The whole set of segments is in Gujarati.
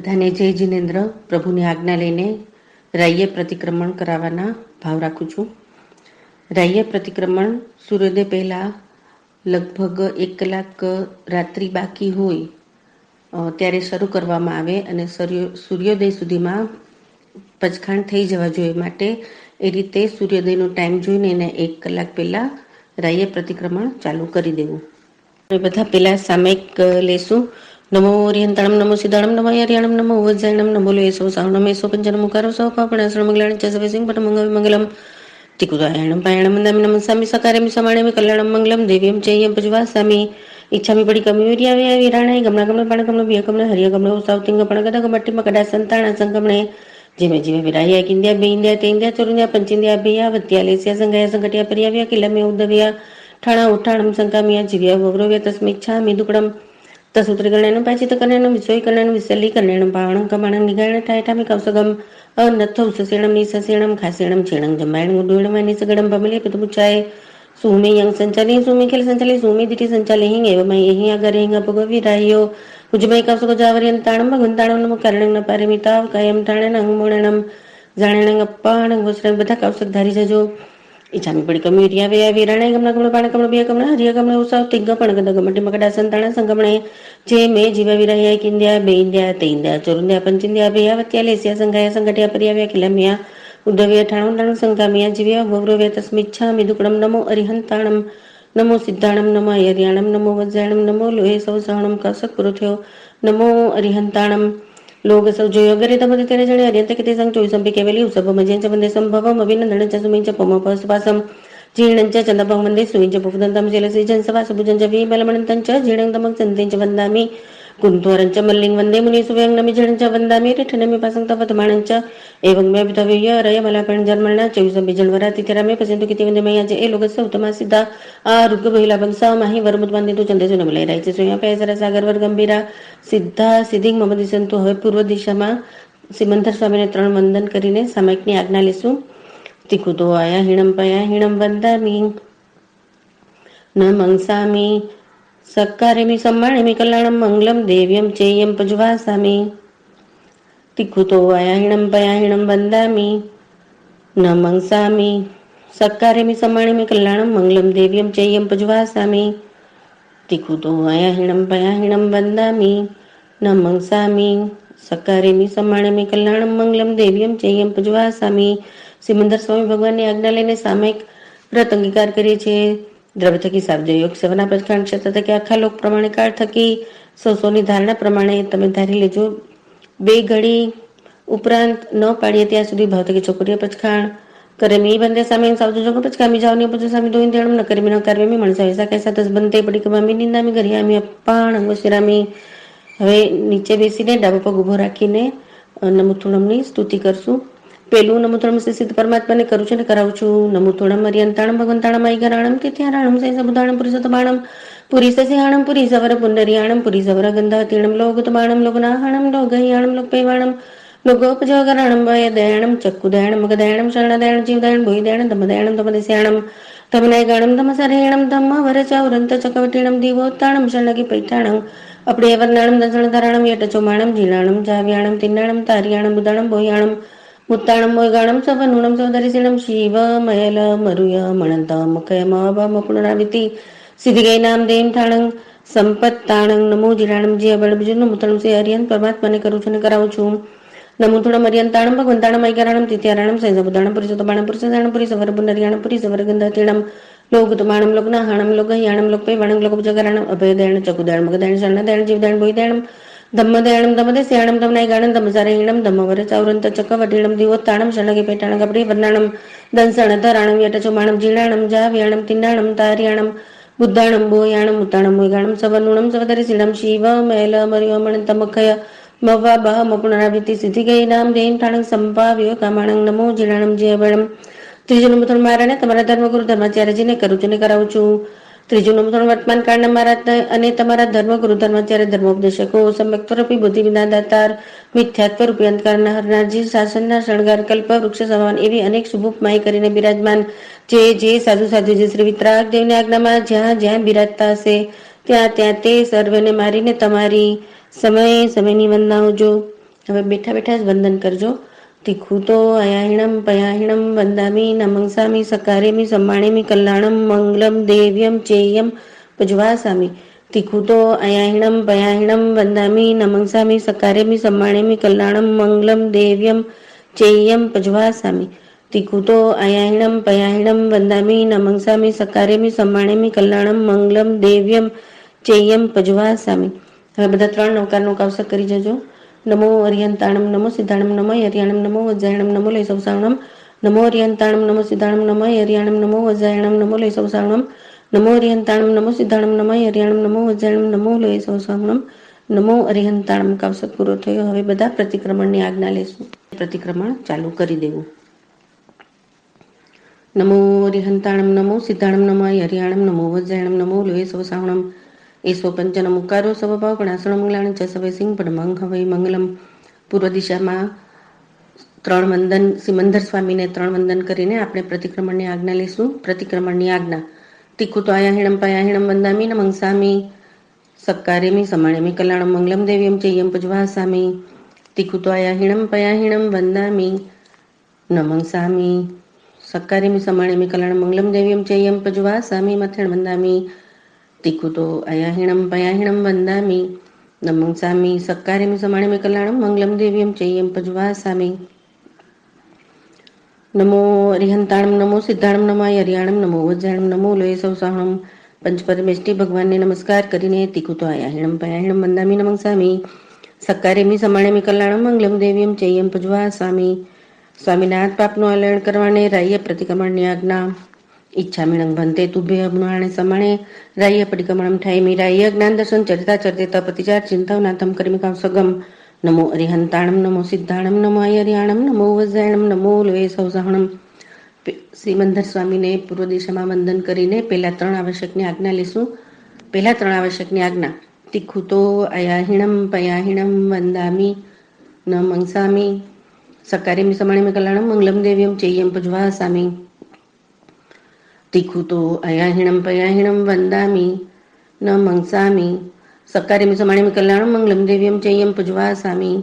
બધાને જય જિનેન્દ્ર. પ્રભુની આજ્ઞા લઈને રાય્ય પ્રતિક્રમણ કરાવવાના ભાવ રાખું છું. રાય્ય પ્રતિક્રમણ સૂર્યોદય પહેલાં લગભગ 1 કલાક રાત્રિ બાકી હોય ત્યારે શરૂ કરવામાં આવે અને સૂર્યોદય સુધીમાં પચખાણ થઈ જવા જોઈએ. માટે એ રીતે સૂર્યોદયનો ટાઈમ જોઈને એને 1 કલાક પહેલાં રાય્ય પ્રતિક્રમણ ચાલુ કરી દેવું. બધા પહેલાં સામયિક લેશું. નમો ઓરિયંતાણમ નમો સિદ્ધાણમ નમો હરિયાણમ નમો વજ્જાયણમ નમો લોયેસો સાહણમ એસો પંચનમુકારો સૌ પાપણાશ્રમ મંગલાણ ચ સવે સિંહ પટ મંગલમ તિકુદાયણમ પાયણમ મંદામિ નમઃ સામી સકારેમિ સમાણેમિ કલ્યાણમ મંગલમ દેવ્યમ ચૈયમ પજવાસામી ઈચ્છામિ પડી કમ્યુરિયા વિરાણાય ગમણા ગમણે પાણ ગમણે બિય ગમણે હરિય ગમણે ઉસાવતિંગ પણ ગદા ગમટ્ટી મકડા સંતાણા સંગમણે જેમે જીવે વિરાહ્યા કિંદ્યા બેઇન્દ્યા તેઇન્દ્યા ચોરુન્યા પંચિન્દ્યા ભૈયા વત્યા લેસ્યા સંગયા સંગઠ્યા પર્યાવ્યા કિલમ્ય ઉદ્દવ્યા ઠાણા ઉઠાણમ સંકામિયા જીવ્યા વવ્રવ્ય તસ્મિચ્છા મિદુકડમ તસુત્રગણેન પાચિત કન્યાન વિશ્વય કન્યાન વિસલી કન્યાન પાવણં કમાણં નિગાયણ ઠાયઠામિ કૌસગમ નથૌ સસેણમ નિસસેણમ ખાસેણમ છેણં જમાયણ ઉડ્ડુણમ નિસગડમ ભમલે પિતપુચ્છાય સુમે યંગ સંચાલી સુમે ખેલ સંચાલી સુમે દિટી સંચાલી હિંગ એવં હિંગ અગર હિંગ ભગવી રાહ્યો ઉજમય કૌસગ જાવર્યન તાણમ ભગવંતાણમ નમ કારણં પારમિતાવ કાયમ ઠાણેન અંગમોણમ જાણેણ અપ્પાણ વસ્ત્ર બધા કૌસક ધારી જજો. ઈચ્છામી પડી કમ્યુરિયા વયા વિરાણાય ગમણા ગમણે પાણ ગમણે બિય ગમણે હરિય ગમણે ઉસાવ તિંગ પણ ગદા ગમટી મકડા સંતાણા સંગમણે જે મેં જીવા વિરાહ્યા કિંદ્યા બેઇન્દ્યા તેઇન્દ્યા ચોરુન્દ્યા પંચિન્દ્યા ભૈયા વત્યા લેસ્યા સંઘાયા સંગઠ્યા પર્યાવ્યા કિલમ્યા ઉદ્દવ્યા ઠાણું સંગામિયા જીવ્યા વવ્રવ્યા તસ્મિચ્છા મિદુકડમ નમો અરિહંતાણમ નમો સિદ્ધાણમ નમો હરિયાણમ નમો વજ્જાયણમ નમો લોહે સૌ સહણમ કૌસક પૂરો થયો. નમો અરિહંતાણમ લોગ સૌ જોયો અગરે તમદે તેને જણે અર્યંત કે તે સંગ ચોઈસંપી કેવલી ઉસભ મજ્યંચ વંદે સંભવમ અભિનંદન ચ સુમિંચ પમપસ્પાસમ જીર્ણં ચ ચંદપં વંદે સુવિંચ પુફદંતમ શૈલસી જનસવા સુભુજં ચ વિમલમણંતં ચ જીર્ણં તમં ચંદેન ચ વંદામિ કુંત્વરં ચ મલ્લિં વંદે મુનિસુવ્યં નમિ જીર્ણં ચ વંદામિ રિઠ્ઠનમિ પાસં તવતમાણં ચ એવં મે વિતવ્ય રયમલાપણ જન્મણા ચોઈસંપી જન્મરાતિથિરામે પશ્યંતુ કિતિ વંદે મયા જે એ લોગસ્ય ઉત્તમા સિદ્ધા આરુગ્ય બહિલા બંસા માહી વરમુદવંદિતુ ચંદેસુ નમલે રાય છે સોયા પેસર સાગર વર ગંભીરા સિદ્ધા સિદ્ધિ મમ દિશંતુ. હવે પૂર્વ દિશામાં સિમંદર સ્વામીને 3 વંદન કરીને સામયિકની આજ્ઞા લેશું. તિકુતો આયા હિણમ પયા હિણમ વંદામી ન મંગસામી સક્કારેમિ સમ્માણેમિ કલ્યાણમ મંગલમ દેવ્યમ ચેયમ પજવાસામી તિકુતો આયા હિણમ પયા હિણમ વંદામી ન મંગસામી સક્કારેમિ સમ્માણેમિ કલ્યાણમ મંગલમ દેવ્યમ ચેયમ પજવાસામી તિકુતો આયા હિણમ પયા હિણમ વંદામી ન મંગસામી સક્કારેમિ સમ્માણેમિ કલ્યાણમ મંગલમ દેવ્યમ ચેયમ પજવાસામી. સિમંદર સ્વામી ભગવાનની આજ્ઞા લઈને સામયિક વ્રત અંગીકાર કરીએ છીએ. દ્રવ્ય થકી સાબજ યોગ સેવના પ્રજ્ઞાન ક્ષેત્ર થકી આખા લોક પ્રમાણે કાળ થકી સોની ધારણા પ્રમાણે તમે ધારી લેજો. 2 ઘડી ઉપરાંત ન પાડીએ ત્યાં સુધી ભાવ થકી છોકરીઓ પચખાણ કરે મી બંને સામે સાવજો જોગો પચકામી જાવની પૂજો સામી દોઈન દેણમ ન કરમી ન કરવેમી મણસા વિસા કૈસા તસ બંતે પડી કમામી નિંદામી ગરિયામી અપ્પાણ અંગોશિરામી. હવે નીચે બેસીને ડાબો પગ ઊભો રાખીને નમુથુણમની સ્તુતિ કરશું. પેલું નમુથુણમ સિદ્ધ પરમાત્માને કરું છું ને કરાવું છું. નમુથુણમ હરિયંતાણમ ભગવંતાણમ આઈગરાણમ તિથ્યારાણમ સૈસબુદાણમ પુરુષોત્તમાણમ પુરીસસ્યાણમ પુરીસવર પુંડરીયાણમ પુરીસવર ગંધાતીણમ લોગતમાણમ લોગનાહણમ લોગહયાણમ લોકપૈવાણમ લોગોપજોગરાણમ વયદયાણમ ચક્ષુદયાણમ મગદયાણમ શરણદયાણમ જીવદયાણમ ભોયદયાણમ ધમદયાણમ ધમદસ્યાણમ ધમનયગાણમ ધમસરહેણમ ધમ્મ વરચાવરંત ચકવટીણમ દીવોત્તાણમ શરણગી પૈઠાણમ અપડેવરનાણમ દસણધારાણમ યટચોમાણમ જીણાણમ જાવ્યાણમ તિન્નાણમ તારિયાણમ બુદાણમ ભોયાણમ મુત્તાણમ મોયગાણમ સવનુણમ સૌદરિસીણમ શિવમયલ મરુય મણંત મુખયમભમ પુનરાવિતિ સિદ્ધિગઈ નામ દેમ ઠાણંગ સંપત્તાણંગ નમો જીરાણમ જે બળ બીજું નમુતણમ સે હરિયન પરમાત્માને કરું છું ને કરાવું છું. નમુથુણમ હરિયંતાણમ ભગવંતાણમ ઐકારાણમ તિથ્યારાણમ સૈસબુદાણમ પુરુષોત્તમાણમ પુરુષસાણમ પુરીસવર પુનરિયાણમ પુરીસવર ગંધાતીણમ લોગતમાણમ લોગનાહણમ લોગહયાણમ લોકપૈવાણમ લોકપજગરાણમ અભયદયાણ ચકુદયાણ મગદયાણ શરણદયાણ જીવદયાણ ભોયદયાણમ ધમ્મદયાણમ ધમદસ્યાણમ ધમનયગાણમ ધમસારહીણમ ધમ્મવર ચાવરંત ચકવટીણમ દીવોત્તાણમ શરણગી પૈઠાણમ કપડી વર્ણાણમ દંસણ ધરાણમ યટચોમાણમ જીણાણમ જાવ્યાણમ તિન્નાણમ તારિયાણમ બુદ્ધાણમ બોયાણમ ઉત્તાણમ મોયગાણમ સવનુણમ સવદરિસીણમ શિવમયલ મર્યોમણંતમખય મવાબહ મપુનરાવિતિ સિદ્ધિગઈ નામ દેમ ઠાણંગ સંભાવ્યો કામાણંગ નમો જીણાણમ જય બળમ. ત્રીજું નમુથુણ મારાને તમારા ધર્મગુરુ ધર્માચાર્યજીને કરું છું ને કરાવું છું. ત્રીજું નમુથુણ વર્તમાન કાળના મારા અને તમારા ધર્મગુરુ ધર્માચાર્ય ધર્મોપદેશકો સમ્યક્તરૂપી બુદ્ધિ વિનાદાતાર મિથ્યાત્વ રૂપી અંધકારના હરનારજી શાસનના શણગાર કલ્પ વૃક્ષ સમાન એવી અનેક શુભોપમાય કરીને બિરાજમાન જે સાધુ સાધુજી શ્રી વિતરાગ દેવની આજ્ઞામાં જ્યાં જ્યાં બિરાજતા હશે ત્યાં ત્યાં તે સર્વને મારીને તમારી સમયે સમયની વંદનાઓજો. હવે બેઠા બેઠા જ વંદન કરજો. તીખું તો અયાહિણમ પયાહિણમ વંદામી નમંસામી સકારેમી સમ્માણેમી કલ્યાણમ મંગલમ દેવ્યમ ચેયમ પજવાસામી. તીખું તો અયાહિણમ પયાહિણમ વંદામી નમંસામી સકારેમી સમ્માણેમી કલ્યાણમ મંગલમ દેવ્યમ ચેયમ પજવાસામી. તીખું તો અયાહિણમ પયાહિણમ વંદામી નમંસામી સકારેમી સમ્માણેમી કલ્યાણમ મંગલમ દેવ્યમ ચેયમ પજવાસામી. હવે બધા 3 નવકારનો કાવસક કરી જજો. નમો અરિયંતાણમ નમો સિદ્ધાણમ નમો હરિયાણમ નમો વજ્જાયણમ નમો લય સૌસાવણમ. નમો અરિયંતાણમ નમો સિદ્ધાણમ નમો હરિયાણમ નમો વજ્જાયણમ નમો લય સૌસાવણમ. નમો અરિયંતાણમ નમો સિદ્ધાણમ નમો હરિયાણમ નમો વજ્જાયણમ નમો લય સૌસાવણમ. નમો અરિહંતાણમ કાવસક પૂરો થયો. હવે બધા પ્રતિક્રમણની આજ્ઞા લેશું. પ્રતિક્રમણ ચાલુ કરી દેવું. નમો અરિહંતાણમ નમો સિદ્ધાણમ નમો હરિયાણમ નમો વજ્જાયણમ નમો લય સૌસાવણમ. એસો પંચન મુકારો સવભાવ ગણાસણ મંગલાણ ચ સવય સિંહ પડમંગ હવૈ મંગલમ. પૂર્વ દિશામાં 3 વંદન, સિમંદર સ્વામીને 3 વંદન કરીને આપણે પ્રતિક્રમણની આજ્ઞા લઈશું. પ્રતિક્રમણની આજ્ઞા. તીખું તો આયાહિણમ પયાહિણમ વંદામી નમંસામી સક્કારેમી સમ્માણેમી કલ્યાણમ મંગલમ દેવ્યમ ચેયમ પજવાસામી. તીખું તો આયાહિણમ પયાહિણમ વંદામી નમંસામી સક્કારેમી સમ્માણેમી કલ્યાણમ મંગલમ દેવ્યમ ચેયમ પજવાસામી. મથેણ વંદામી. તીખું તો અયાહિણમ પયાહિણમ વંદામી નમંસામી સક્કારેમી સમ્માણેમી કલ્યાણમ મંગલમ દેવ્યમ ચેયમ પજવાસામી. નમો અરિહંતાણમ નમો સિદ્ધાણમ નમો હરિયાણમ નમો વજ્જાયણમ નમો લય સૌસાહણમ. પંચપરમેષ્ઠી ભગવાનને નમસ્કાર કરીને તીખું તો આયાહિણમ પયાહિણમ વંદામી નમંસામી સક્કારેમી સમ્માણેમી કલ્યાણમ મંગલમ દેવ્યમ ચેયમ પજવાસામી. સ્વામિનાથ પાપનું હલણ કરવાને રાહ્ય પ્રતિક્રમણની આજ્ઞા. ઈચ્છામિણંગ ભંતે તુભ્ય અગ્નિવાણે સમાણે રાહ્ય પરિક્રમણમ ઠાયમી. રાહ્ય જ્ઞાન દર્શન ચરિતા ચરિતા પતિચાર ચિંતાવનાથમ કરીમિકામ સગમ. નમો અરિહંતાણમ નમો સિદ્ધાણમ નમો હરિયાણમ નમો વજ્જાયણમ નમો લય સૌસાહણમ. સિમંદર સ્વામીને પૂર્વ દિશામાં વંદન કરીને પહેલા 3 આવશ્યકની આજ્ઞા લેશું. પહેલા 3 આવશ્યકની આજ્ઞા. તીખું તો અયાહિણમ પયાહિણમ વંદામી નમંસામી સકારેમી સમ્માણેમી કલ્યાણમ મંગલમ દેવ્યમ ચેયમ પજવાસામી. તીખું તો અયાહિણમ પયાહિણમ વંદામી નમંસામી સક્કારેમી સમ્માણેમી કલ્યાણમ મંગલમ દેવ્યમ ચેયમ પજવાસામી.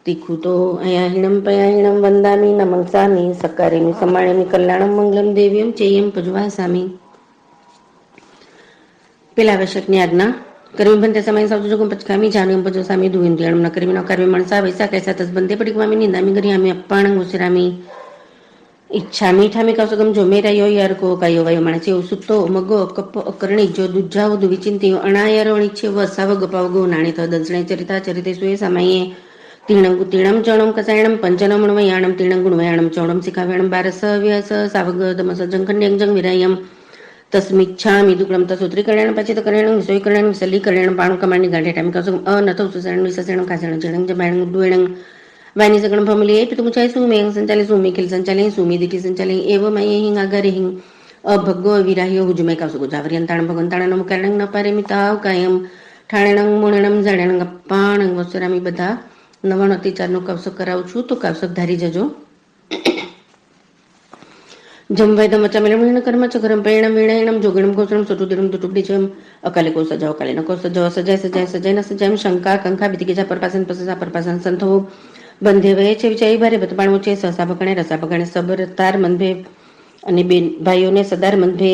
તીખું તો અયાહિણમ પયાહિણમ વંદામી નમંસામી સક્કારેમી સમ્માણેમી કલ્યાણમ મંગલમ દેવ્યમ ચેયમ પજવાસામી. પેલા આવશ્યકની આજ્ઞા. કરમી બંતે સમય સૌ જોગમ પચકામી જાનમ પજોસામી દુવિંદ્રિયણમ ન કરમી ન કરવી મણસા વૈસા કૈસા તસ બંતે પડિકમામી નિંદામી ગરિયામી અપ્પાણંગ ઉસરામી. ઈચ્છા મીઠામી કાવસગમ જો મેરાયો યારકો કાયો વાયો માણસે સુતો મગો કપ અકરણી જો દુજાઓ દુવિચિંતીયો અણાયરો અણીચ્છે વસાવ ગપાવગો નાણી તો દંસણે ચરિતા ચરિતે સુએ સામાયે. તીણંગુ તીણમ ચૌણમ કસાયણમ પંચનમણ વયાણમ તીણંગુણ વયાણમ ચૌણમ શિખાવ્યાણમ બારસ વ્યસ સાવગ દમસ જંખન્યંજં વિરાયમ તસ્મિચ્છામિ દુક્રમ તસુત્રીકરણમ પચિતકરણમ વિષયકરણમ વિસલીકરણમ પાણુકમાની ગાંઠેટામી કસુમ અનથૌ સુસરણ વિસસણમ કાસણ જણં જબાણં ઉદ્વેણં વાની સગણ ફમલી પિતુમુચાય સુમેં સંચાલે સુમી ખિલ સંચાલે સુમી દીકી સંચાલે એવ મયે હિંગ આગરે હિંગ અભગો વિરાહ્યો હુજુમે કાવસુ ગુજાવર્યંતાણ ભગવંતાણ નમ કારણં ન પારે મિતાવ કાયમ ઠાણણં મુણણમ જાણણં અપ્પાણં વસરામી. બધા 99 અતિચારનો કાવસક કરાવું છું, તો કાવસક ધારી જજો. જમ વૈદમ અચામેલમ કર્મ ચકરમ પ્રેણમ વિણયણમ જોગણમ ગોસણમ સટુદિરમ દુટુબડીચમ અકાલે કો સજાવ અકાલે ન કો સજાવ સજાય સજાય સજાય ન સજાય શંકા કંકા વિધિકેજા પરપાસન પસસા પરપાસન સંતો બંધે વયે છે વિચારી ભારે બતપાણું છે સસા ભગણે રસા ભગણે સબરતાર મંધે અને બેન ભાઈઓને સદાર મંધે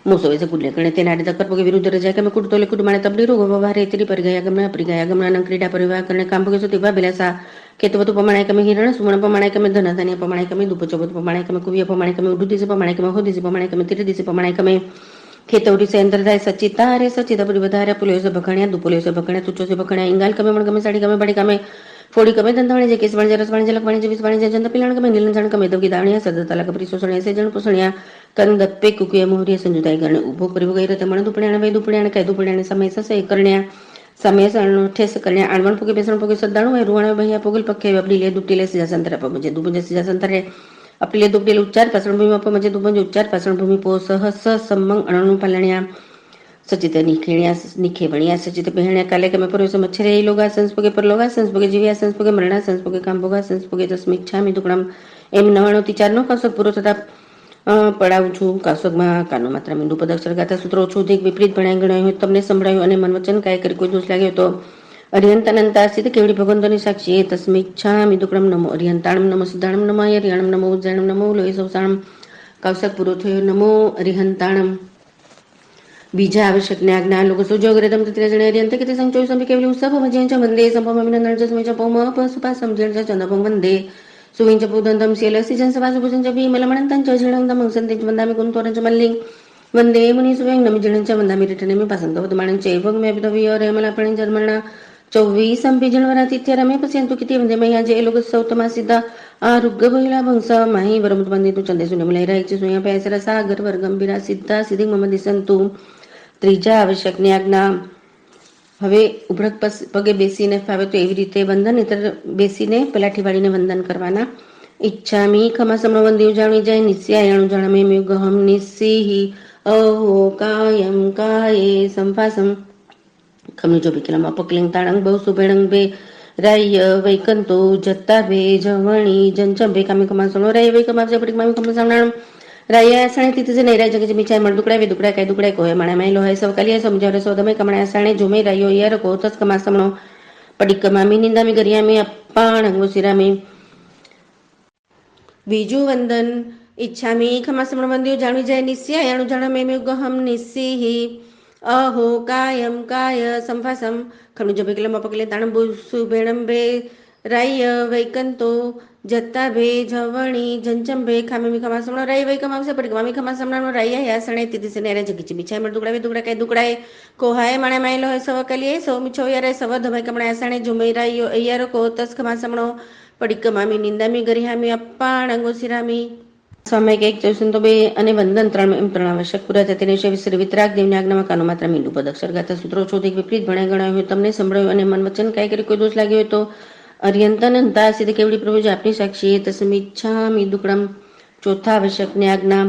મોસો વેસે કુડલે ગણે તે નાડી તકર પગે વિરુદ્ધ રજાય કે કુડ તોલે કુડ માણે તબડી રોગ વવારે તેરી પર ગયા ગમના અપરી ગયા ગમના ક્રીડા પરિવાર કરને કામ ભગે સુતી ભાબેલાસા ખેતવતુ પ્રમાણે કમે હિરણ સુમણ પ્રમાણે કમે ધન ધાન્ય પ્રમાણે કમે દુપચોબત પ્રમાણે કમે કુવ્ય પ્રમાણે કમે ઉડુદિસ પ્રમાણે કમે હોદિસ પ્રમાણે કમે તિરદિસ પ્રમાણે કમે ખેતવરી સેન્દ્ર થાય સચિતા રે સચિત પરી વધારે પુલ્યો સે ભગણ્યા દુપુલ્યો સે ભગણ્યા તુચો સે ભગણ્યા ઇંગાલ કમે મણ કમે સાડી કમે બડી કમે ફોડી કમે દંતવાણી જે કેસ વાણી રસ વાણી જલક વાણી વિસ વાણી જંત પિલાણ કમે નીલંજણ કમે દવકી દાવણિયા સદતલા કપરી સોસણિયા સે જણ પોસણિયા કંદપ્પે કુકિય મોહરિયા સંજુતાઈ ગણે ઉભો કરી ગઈ રતે મણ દુપણ્યાને વૈ દુપણ્યાને કઈ દુપણ્યાને સમય સસે કરણ્યા સમય સણ ઠેસ કરણ્યા આણવણ પોકે બેસણ પોકે સદાણું વૈ રૂવાણ ભૈયા પોગલ પક્કે અપડી લે દુપટી લે સીજા સંતર પમજે દુપંજે સીજા સંતરે અપડી લે દુપટી ઉચ્ચાર પાસણ ભૂમિ પમજે દુપંજે ઉચ્ચાર પાસણ ભૂમિ પો સહસ સમ્મંગ અણણું પાલણ્યા સચિત નિખે વણ્યા સચિત પહેણ્યા કાલે કમે પરો મચ્છરે લોગા સંસ્પગે પર લોગા સંસ્પગે જીવ્યા સંસ્પગે મરણા સંસ્પગે કામભોગા સંસ્પગે તસ્મિચ્છામિ દુકડમ. એમ 99 કાવસક પૂરો થતા પડાવું છું. કાવસકમાં કાનો માત્ર મીંડું પદ અક્ષર ગાતા સૂત્રો છું. અધિક વિપરીત ભણાય ગણાયું હોય તમને સંભળાયું અને મન વચન કાય કરી કોઈ દોષ લાગ્યો તો અરિહંતાનંતાસિત કેવડી ભગવંતોની સાક્ષી તસ્મિચ્છામિ દુક્રમ નમો અરિહંતાણમ નમો સિદ્ધાણમ નમઃ હરિયાણમ નમો ઉજ્જૈણમ નમો લોહી સૌસાણમ કૌશક પૂરો થયો નમો અરિહંતાણમ. બીજા આવશ્યકને આજ્ઞા લોકો સુજોગરેતમ તત્રજણે અરિહંત કે સંચોય સંભ કેવલી ઉત્સવ મજ્જૈન ચ વંદે સંભવમિનંદન ચ સમય ચ પૌમ પસુપા સમજણ ચ ચંદપમ વંદે સુવિંચ પૂદંતમ શૈલસી જન સવાસુભુજન ચ ભીમલમણંતં ચ ઝીણંતમ સંતે વંદામિ કુંતોરં ચ મલ્લિં વંદે મુનિ સુવેં નમિ જીણં ચ વંદામિ રીઠનેમિ પાસંગવદમાણં ચૈવં મેપિતવિય રેમલાપણિ જન્મણા ચૌવીસંપી જણવરાતિથ્ય રમે પશ્યંતુ કિતિ વંદે મૈયા જે લોક સૌતમા સીધા આરુગ્ય બહિલા ભંસ માહી વરમુત વંદિતુ ચંદેસુ નિમલય રાય સુયા પૈસર સાગર વર્ગંભીરા સિદ્ધા સિદ્ધિ મમ દિસંતુ. ત્રીજા આવશ્યકની આજ્ઞા. હવે ઉભરક પગે બેસીને ફાવે તો એવી રીતે વંદન, નહીતર બેસીને પલાઠી વાળીને વંદન કરવાના. ઈચ્છામી ખમા સમવંદી જાણી જાય નિસ્યાયણું જાણમે મેઘહમ નિસ્સીહી અહો કાયમ કાયે સંફાસમ ખમની જો વિકલમ અપકલિંગ તાણંગ બહુ સુભેણંગ બે રાય વૈકંતો જત્તા ભે જવણી જંચમ ભે કામી કમાસણો રાય વૈકમાવ જપડી કામી કમાસણાણમ રાયા સાણે તીતજે નૈરાય જગજ મિચાય મળ દુકડા વે દુકડા કાય દુકડા કોય માણા લોહાય સવ કલિયા સમજાવરે સોદમે કમણા સાણે જોમે રાયો યાર કો તસ કમાસમણો પડિકમામી નિંદામી ગરિયામી અપ્પાણંગો સિરામી. બીજું વંદન. ઈચ્છામી ખમાસમણ વંદ્યો જાણવી જાય નિસ્યાયણું જાણમે મેઘહમ નિસ્સીહી અહો કાયમ કાય સંફાસમ ખમણી જો ભેકલમ અપકલે તાણમ બુસુ ભેણમ ભે રાય વૈકંતો જત્તા ભે જવણી જંચમ ભે ખામી ખમાસમણો રાય વૈકમાવશે પડિકમામી ખમાસમણાનો રાયા યાસણે તીતિસે નેરે જગીચી મિચાય મળ દુકડા વે દુકડા કાય દુકડાય કોહાય માણે માયલો હે સવ કલિયે સૌ મિછો યારે સવ ધમાય કમણા આસણે જુમે રાયો અય્યાર કો તસ ખમાસમણો પડિકમામી નિંદામી ગરિહામી અપ્પાણંગો સિરામી. સ્વામી એક ચોસન તો બે અને વંદન ત્રણ આવશ્યક પૂરા થાય તેની વિશે વિતરાગ દેવની આજ્ઞામાં કાનો માત્ર મીંડું પદ અક્ષર ગાતા સૂત્રો ચોથી વિપરીત ભણાય ગણાવ્યું હોય તમને સંભળાયું અને મન વચન કાંઈ કરી કોઈ દોષ લાગ્યો હોય તો અરિયંતનંતા સિદ્ધ કેવડી પ્રભુજી આપની સાક્ષી તસ્મિચ્છામિ દુક્કડમ. ચોથા આવશ્યકની આજ્ઞા.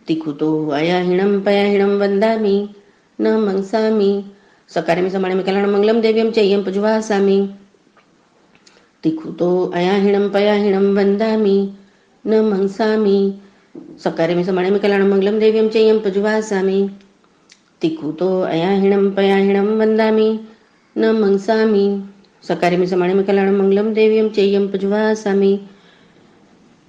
તીખું તો અયાહિણમ પયાહિણમ વંદામી ન મંસામી સકારેમી સમાણે કલ્યાણ મંગલમ દેવ્યમ ચૈયમ પજવાસામી. તીખું તો અયાહિણમ પયાહિણમ વંદામી ન મંસામી સકારેમી સમાણે કલ્યાણ મંગલમ દેવ્યમ ચૈયમ પજવાસામી. તીખું તો અયાહિણમ પયાહિણમ વંદામી ન મંસામી સકારેમી સમાણે કલ્યાણ મંગલમ દેવ્યમ ચૈયમ પજવાસામી.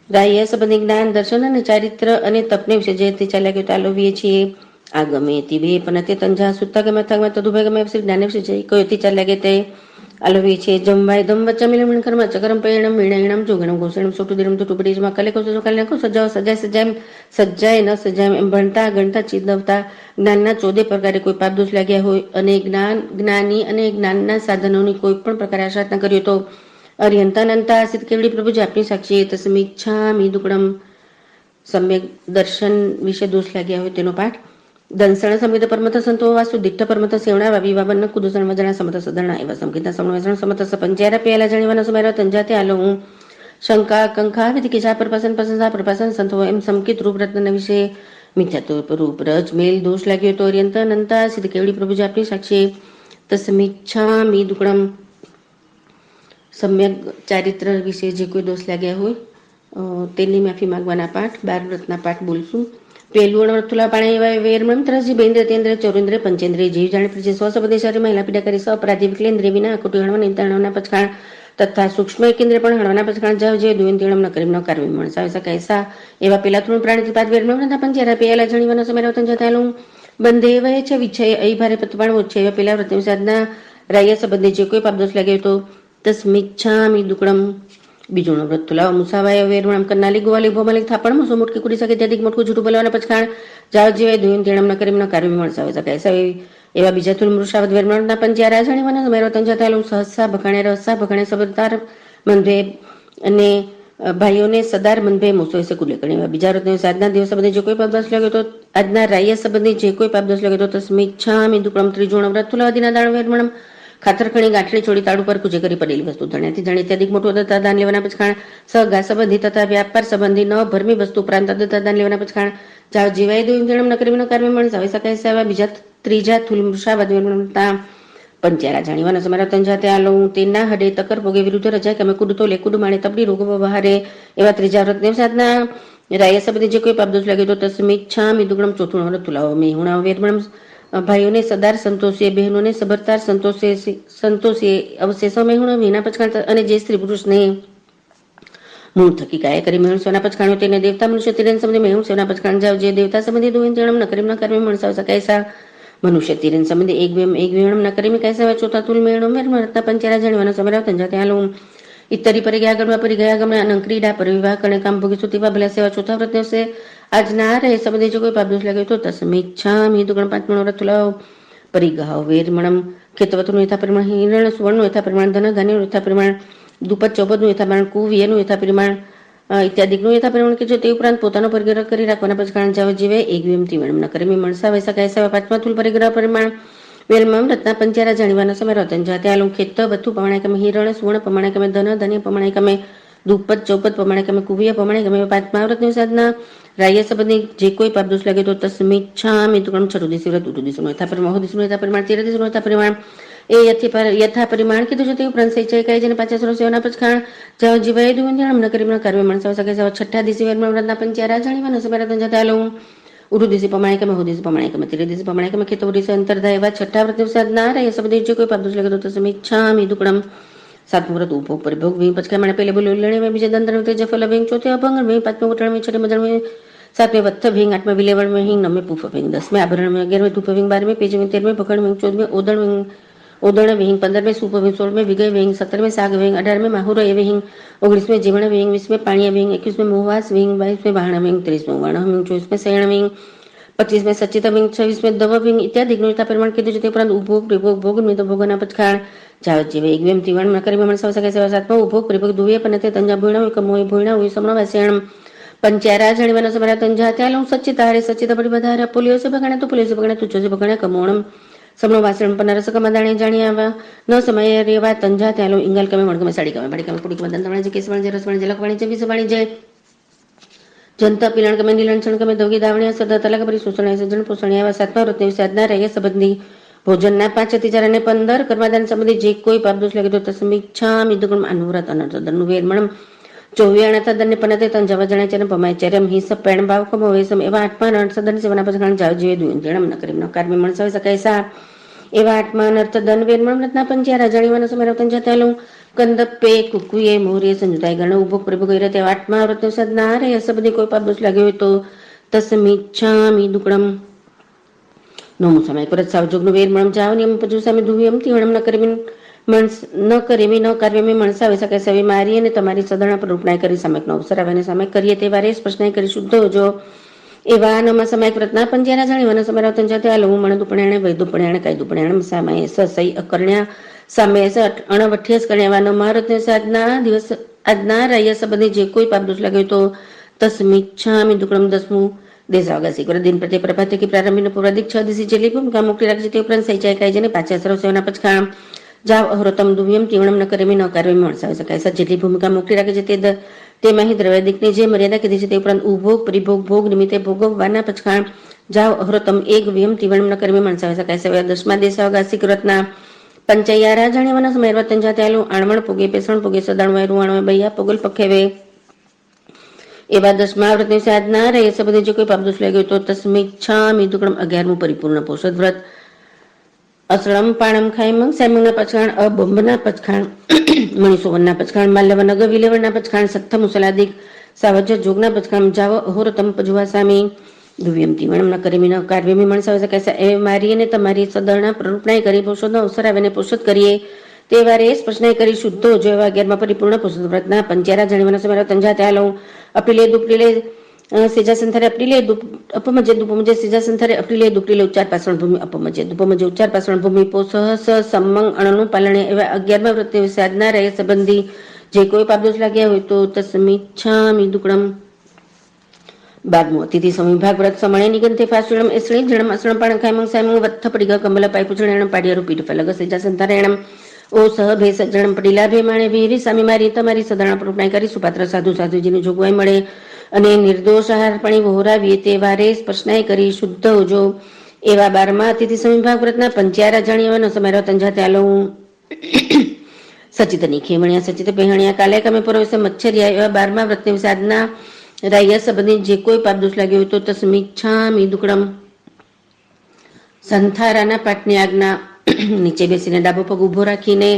રાય સંબંધી જ્ઞાન દર્શન અને ચારિત્ર અને તપને વિશે જે તે ચાલ્યા ગયો તાલવીએ છીએ. આ ગમે તે બે પણ તે તંજા સુત્તા ગમે થાગમાં તદુભય ગમે જ્ઞાન વિશે જે કયો તે ચાલ્યા ગયા તે આલવીએ છીએ. જમવાય દમ વચ્ચા કર્મ ચકરમ પૈણમ મીણમ જોગણમ ઘોષણમ સોટું દિરમ તો ટુબડીમાં કલે કૌશો કલે નાખો સજાઓ સજાય સજાય સજાય ન સજાય એમ ભણતા ગણતા ચીદવતા જ્ઞાનના 14 પ્રકારે કોઈ પાપ દોષ લાગ્યા હોય અને જ્ઞાની અને જ્ઞાનના સાધનોની કોઈ પણ પ્રકારે આશ્રાત ન કર્યો તો અરિહંતાનંતા આસિત કેવડી પ્રભુજી આપની સાક્ષી તસ્મિચ્છામિ દુક્કડમ. સમ્યક દર્શન વિશે દોષ લાગ્યા હોય તેનો પાઠ. દંસણ સમિત પરમથ સંતો વાસુ દિટ્ઠ પરમથ સેવણા વાવિવાવન કુદુસણ વજણા સમત સદરણા એવા સંકિતા સમણવસણ સમત સપંચારા પેલા જાણીવાના સુમેરા તંજાતે આલો હું શંકા કંકા વિધિ કિચા પ્રપાસન પ્રશંસા પ્રપાસન સંતો એમ સંકિત રૂપ રત્ન વિશે મિથ્યાત્વ રૂપ રજ મેલ દોષ લાગ્યો તો અરિયંતાનંતા સિદ્ધ કેવડી પ્રભુજી આપની સાક્ષી તસ્મિચ્છામિ દુક્કડમ. સમ્યક ચારિત્ર વિશે જે કોઈ દોષ લાગ્યા હોય તેની માફી માંગવાના પાઠ. 12 વ્રતના પાઠ બોલશું. પહેલું અણવર્તુલા પાણે એવા વેર મંત્રજી બેન્દ્ર તેન્દ્ર ચોરેન્દ્ર પંચેન્દ્રિય જીવ જાણે પ્રજે સ્વસબદેશારી મહિલા પીડા કરી અપરાધી વિકલેન્દ્રિય વિના કુટી હણવા નિંતણના પચખાણ તથા સૂક્ષ્મ કેન્દ્ર પણ હણવાના પચખાણ જાવ જે દુયંતીણમ ન કરી ન કરવી મણસાવે સકાયસા એવા પેલા ત્રણ પ્રાણી પાદ વેર મંત્રના પંચેરા પેલા જાણીવાના સમયવતન જતાલું બંધે વય છે વિછય અહીં ભારે પતપાણ ઓછે એવા પેલા વ્રતની સાધના રાય સંબંધે જે કોઈ પાપ દોષ લાગ્યો તો તસ્મિચ્છામિ દુક્કડમ. બીજું વ્રત તુલાવ મુસાવાય વેરવણમ કરનાલી ગોવાલી ભોમાલી થાપણ મુસો મોટકી કુડી શકે ત્યાંથી મોટકું જૂઠું બોલવાના પચખાણ જાવ જેવાય દુયન તેણમ ન કરી ન કાર્ય મળસાવે શકાય સવે એવા બીજા તુલ મૃષાવત વેરમણના પંચ્યારા જાણીવાના સમયરો તંજાતાલું સહસા ભખાણે રસા ભખાણે સબરદાર મંધે અને ભાઈઓને સદાર મંધે મોસો એસે કુલે કરે એવા બીજા વ્રતની સાધના દિવસ સંબંધી જે કોઈ પાપ દોષ લાગ્યો તો આજના રાય સંબંધી જે કોઈ પાપ દોષ લાગ્યો તો તસ્મિચ્છામિ દુક્કડમ. ત્રીજું વ્રત તુલાવદીના દાણ વેરમણમ ખાતરખણી ગાંઠડી છોડી તાળુ પર કુજે કરી પડેલી વસ્તુ ધણ્યાથી ધણી ત્યાદિક મોટું તથા દાન લેવાના પચખાણ સહગા સંબંધી તથા વ્યાપાર સંબંધી ન ભરમી વસ્તુ ઉપરાંત તથા દાન લેવાના પચખાણ જાવ જીવાય દુયંતીણમ ન કરી ન કાર્ય મળસાવે શકાય સેવા બીજા ત્રીજા થુલ મૃષાવત વેરમણતા પંચારા જાણીવાના સમયરા તંજાતે આલો તેના હડે તકર ભોગે વિરુદ્ધ રજાય કે અમે કુડતો લે કુડ માણે તબડી રોગ બહારે એવા ત્રીજા વ્રત દેવ સાધના રાય સંબંધી જે કોઈ પાપ દોષ લાગ્યો તો તસ્મિચ્છામિ દુક્કડમ. ચોથું વ્રત તુલાવ મેહુણા વેરમણમ ભાઈઓને સદાર સંતોષીએ, બહેનોને સબરતાર સંતોષીએ અવશેષો મેહુણ વિના પછાણ અને જે સ્ત્રી પુરુષને મૂળ થકી કાય કરી મેહુણ સોના પછાણ્યો તેને દેવતા મનુષ્ય તિરેન સંબંધી મેહુણ સોના પછાણ જાવ જે દેવતા સંબંધી દુવિન જણમ ન કરી ન કર્મી મણસાવ સકાયસા મનુષ્ય તિરેન સંબંધી એક વિણમ ન કરી કૈસા ચોથા તુલ મેળો મેર મરતા પંચારા જણવાનો સમરાવ તંજા ત્યાં લું ઇત્તરી પરિગયા ગમે અનંગ ક્રીડા પરિવાહ કણે કામ ભોગી સુતીવા ભલે સેવા ચોથા વ્રત દિવસે આજ ના રહે સંબંધી જો કોઈ પાપ દોષ લાગે તો તસ્મિચ્છામિ દુગણ પાંચમણો વ્રત લાવ પરિગાહ વેરમણમ ખેતવતુનું યથા પરિમાણ હિરણ સુવર્ણનું યથા પરિમાણ ધન ધાન્યનું યથા પરિમાણ દુપત ચોપદનું યથા પરિમાણ કુવિયનું યથા પરિમાણ ઇત્યાદિકનું યથા પરિમાણ કે જો તે ઉપરાંત પોતાનો પરિગ્રહ કરી રાખવાના પછી કારણ જાવ જીવે એક વિમથી વણમ ન કરી મણસા વૈસા કૈસા પાંચમા તુલ પરિગ્રહ પરિમાણ વેલમાં રત્ના પંચારા જાણીવાના સમય રતન જાતે આલું ખેત બધું પ્રમાણે કમે હિરણ સુવર્ણ પ્રમાણે કમે ધન ધાન્ય પ્રમાણે કમે દુપત ચોપત પ્રમાણે કમે કુવિય પ્રમાણે કમે પાંચમા વ્રતની સાધના રાય સંબંધી જે કોઈ પાપ દોષ લાગે તો તસ્મિચ્છામિ દુગણ છઠ્ઠું દિવસે વ્રત ઉઠું દિવસનું યથા પરિમાણ મહો યથા પરિમાણ તેર દિવસનું યથા પરિમાણ એ યથા પરિમાણ કીધું છે તે ઉપરાંત સૈચાઈ કાય જેને 50 સેવાના પછખાણ જાવ જીવાય દુવિંદ્યામ ન કરી કાર્ય મણસાવ શકે છઠ્ઠા દિવસે વ્રતના પંચારા જાણીવાના સમય રતન જાતે આલું ઉરુ દિવસે પ્રમાણે કમે હો દિવસે પ્રમાણે કમે તેરે દિવસે પ્રમાણે કમે ખેતો દિવસે અંતર થાય એવા છઠ્ઠા વ્રત દિવસે ના રહે સંબંધી જે કોઈ પાપ દોષ લાગે તો તસ્મિચ્છામિ દુગણમ સાતમું વ્રત ઉપભોગ પરિભોગ વી પછી મને પેલે બોલ્યું લણે મેં બીજે દંતર તેજ ફલ વેંગ ચોથે અભંગ મેં પાંચમું ઉઠણ મેં છઠ્ઠે મજણ મેં सातवें वत्थ भेंग आठवें विलेवड़ में हिंग नवे पूफ भेंग 10वें आभरण में 11वें धूप भेंग 12वें पेज में 13वें पकड़ भेंग 14वें ओदण भेंग 15वें सूप भेंग 16वें विगय भेंग 17वें साग भेंग 18वें माहुर ए भेंग 19वें जीवण भेंग 20वें पाणिया भेंग 21वें मोहवास भेंग 22वें बाहण भेंग 23वें वर्ण भेंग 24वें शयन भेंग 25वें सचित भेंग 26वें दव भेंग इत्यादि ज्ञता प्रमाण कीधुं છે તે ઉપરાંત ઉપભોગ પ્રભોગ ભોગ નિમિત્ત ભોગના પછખાણ જાવ જીવે એકવેમ તીવણ ન કરી મણ સવસકે સેવા સાતમો ઉપભોગ પ્રભોગ દુવે પનતે તંજા ભોયણા હોય કમોય ભોયણા હોય સમણ વાસ્યણ पंचारा जाणीवाना समरा तंजा त्यालुं सच्चितारे सच्चित परि बधारे पुलियो से भगणे तो पुलियो से भगणे तुच्छो से भगणे कमोणम समनो वासण पनरस कमदाणे जाणी आवा न समय रेवा तंजा त्यालुं इंगल कमे मणकमे साड़ी कमे बाड़ी कमे पुड़ी कमे दंतवणे जे केसवणे जे रसवणे जे लखवणे जे विसवणे जे जनता पिलण कमे नीलणछण कमे दोगी दावणे सदा तलक परि सुसणे सजन पोषणे आवा सातमा व्रतनी साधना रहे संबंधी भोजनના 5 અતિ 4 અને 15 કર્માદાન સંબંધી જે કોઈ પાપ દોષ લાગે તો તસ્મિચ્છામિ દુગણ અનુવ્રત અનર્થદનનું વેરમણમ 24 તદન પનતે તન જવ જણે ચરમ પમાચરમ હિસ પેણ ભાવ કમો વેસમ એવા આત્મા અનર્થદન સેવના પછાણ જાવ જીવે દુન જણમ ન કરી ન કાર્ય મણસાવ સકાયસા એવા આત્મા અનર્થદન વેરમણ રત્ના પંચારા જાણીવાના સમય રતન જતાલું કંદપે કુકુએ મોરે સંજુતાય ગણ ઉભોગ પ્રભોગ કરે તે આત્મા વ્રત સદના રે સબદી કોઈ પાપ દોષ લાગ્યો હોય તો તસ્મિચ્છામિ દુકડમ નોમું સમય પરત સાવજોગનું વેરમણમ જાવ નિયમ પજુ સામે ધુવ્યમ તીવણમ ન કરવી ન કરી ન કાર્ય મેં મણસાવે શકે સવે મારી અને તમારી સદણા પર રૂપણાય કરી સામયકનો અવસર આવે અને સામયક કરીએ તે વારે સ્પષ્ટનાય કરી શુદ્ધ હોજો એવા નમા સમયક વ્રતના પંચારા જાણીવાના સમય રતન જાતે આલો મણ દુપણ્યાણે વૈ દુપણ્યાણે કઈ દુપણ્યાણે સામય સઈ અકરણ્યા સામે અણવઠ્યસ કરણ્યાવાનો મારતને સાધના દિવસ આજના રાય સંબંધી જે કોઈ પાપ દોષ લાગ્યો તો તસ્મિચ્છામિ દુકડમ 10મું દેશાવગાસી કરે દિન પ્રત્યે પ્રભાતે કે પ્રારંભીનો પૂર્વાધિક 6 દિવસી જેટલી ભૂમિકા મુક્તિ રાખજે તે ઉપરાંત સૈચાય કાય જેને પાછા સર્વ સેવાના પછખાણ જાવ અહૃતમ દુવ્યમ તીવણમ ન કરે ન કાર્ય મણસાવી શકાય સર જેટલી ભૂમિકા મુક્તિ રાખે છે તેમાં દ્રવ્યાદિકની જે મર્યાદા કીધી છે તે ઉપરાંત ઉભોગ પરિભોગ ભોગ નિમિત્તે ભોગવવાના પછખાણ જાવ અહૃતમ એક વ્યમ તીવણમ ન કરે મણસાવી શકાય છે 10મા દેશાવગાસી વ્રતના પંચૈયારા જાણીવાના સમય વર્તન જાતે આલું આણવણ પોગે પેસણ પોગે સદાણવાય રૂવાણવાય બૈયા પોગલ પખેવે એવા 10મા વ્રતની સાધના રહે સંબંધી જે કોઈ પાપ દોષ લાગ્યો તો તસ્મિચ્છામિ દુકડમ 11મું પરિપૂર્ણ પોષદ વ્રત અસળમ પાણમ ખાયમંગ સાયમંગના પછખાણ અબંબના પછખાણ મણિસોવનના પછખાણ માલ્યવનગ વિલેવણના પછખાણ સત્થ મુસલાદિક સાવજ જોગના પછખાણ જાવ અહોરતમ પજુવા સામી દુવ્યમ તીવણમ ન કરી ન કાર્યમી મણસાવી શકાય એ મારી અને તમારી સદરણા પ્રરૂપણાય કરી પોષદનો અવસર આવીને પોષદ કરીએ તે વારે સ્પષ્ટનાય કરી શુદ્ધો જો એવા 11મા પરિપૂર્ણ પોષદ વ્રતના પંચારા જાણીવાના સમય તંજા ત્યાલો અપીલે દુપલીલે સેજા સંથારે અપ્રિલે અપમજે દુપમજે સેજા સંથારે અપ્રિલે દુપલીલે ઉચ્ચાર પાસણ ભૂમિ અપમજે દુપમજે ઉચ્ચાર પાસણ ભૂમિ પોસહ સમ્મંગ અણનું પાલણે એવા 11મા વ્રતની સાધના રહે સંબંધી જે કોઈ પાપ દોષ લાગ્યા હોય તો તસ્મિચ્છામિ દુકડમ 12મું અતિથિ સંવિભાગ વ્રત સમણે નિગંથે ફાસુણમ એસળી જણમ અસણમ પાણ ખાયમંગ સાયમંગ વત્થ પડીગ કમલ પાય પૂજણેણમ પાડિયારૂ પીઠ ફલગ સેજા સંથારેણમ ઓ સહ ભે સજ્જણમ પડીલા ભે માણે ભેરી સામી મારી તમારી સદાણા પ્રરૂપણાય કરી સુપાત્ર સાધુ સાધુજીની જોગવાઈ મળે અને નિર્દોષ આહારપણી વહોરાવીએ તે વારે સ્પષ્ટનાય કરી શુદ્ધ હોજો એવા 12મા અતિથિ સંવિભાગ વ્રતના પંચારા જાણીવાના સમય રતન જાતે આલો સચિતની ખેમણિયા સચિત પહેણિયા કાલે કમે પરોસે મચ્છરિયા એવા 12મા વ્રતની સાધના રાય સંબંધી જે કોઈ પાપ દોષ લાગ્યો હોય તો તસ્મિચ્છામિ દુકડમ સંથારાના પાઠની આજ્ઞા. નીચે બેસીને ડાબો પગ ઉભો રાખીને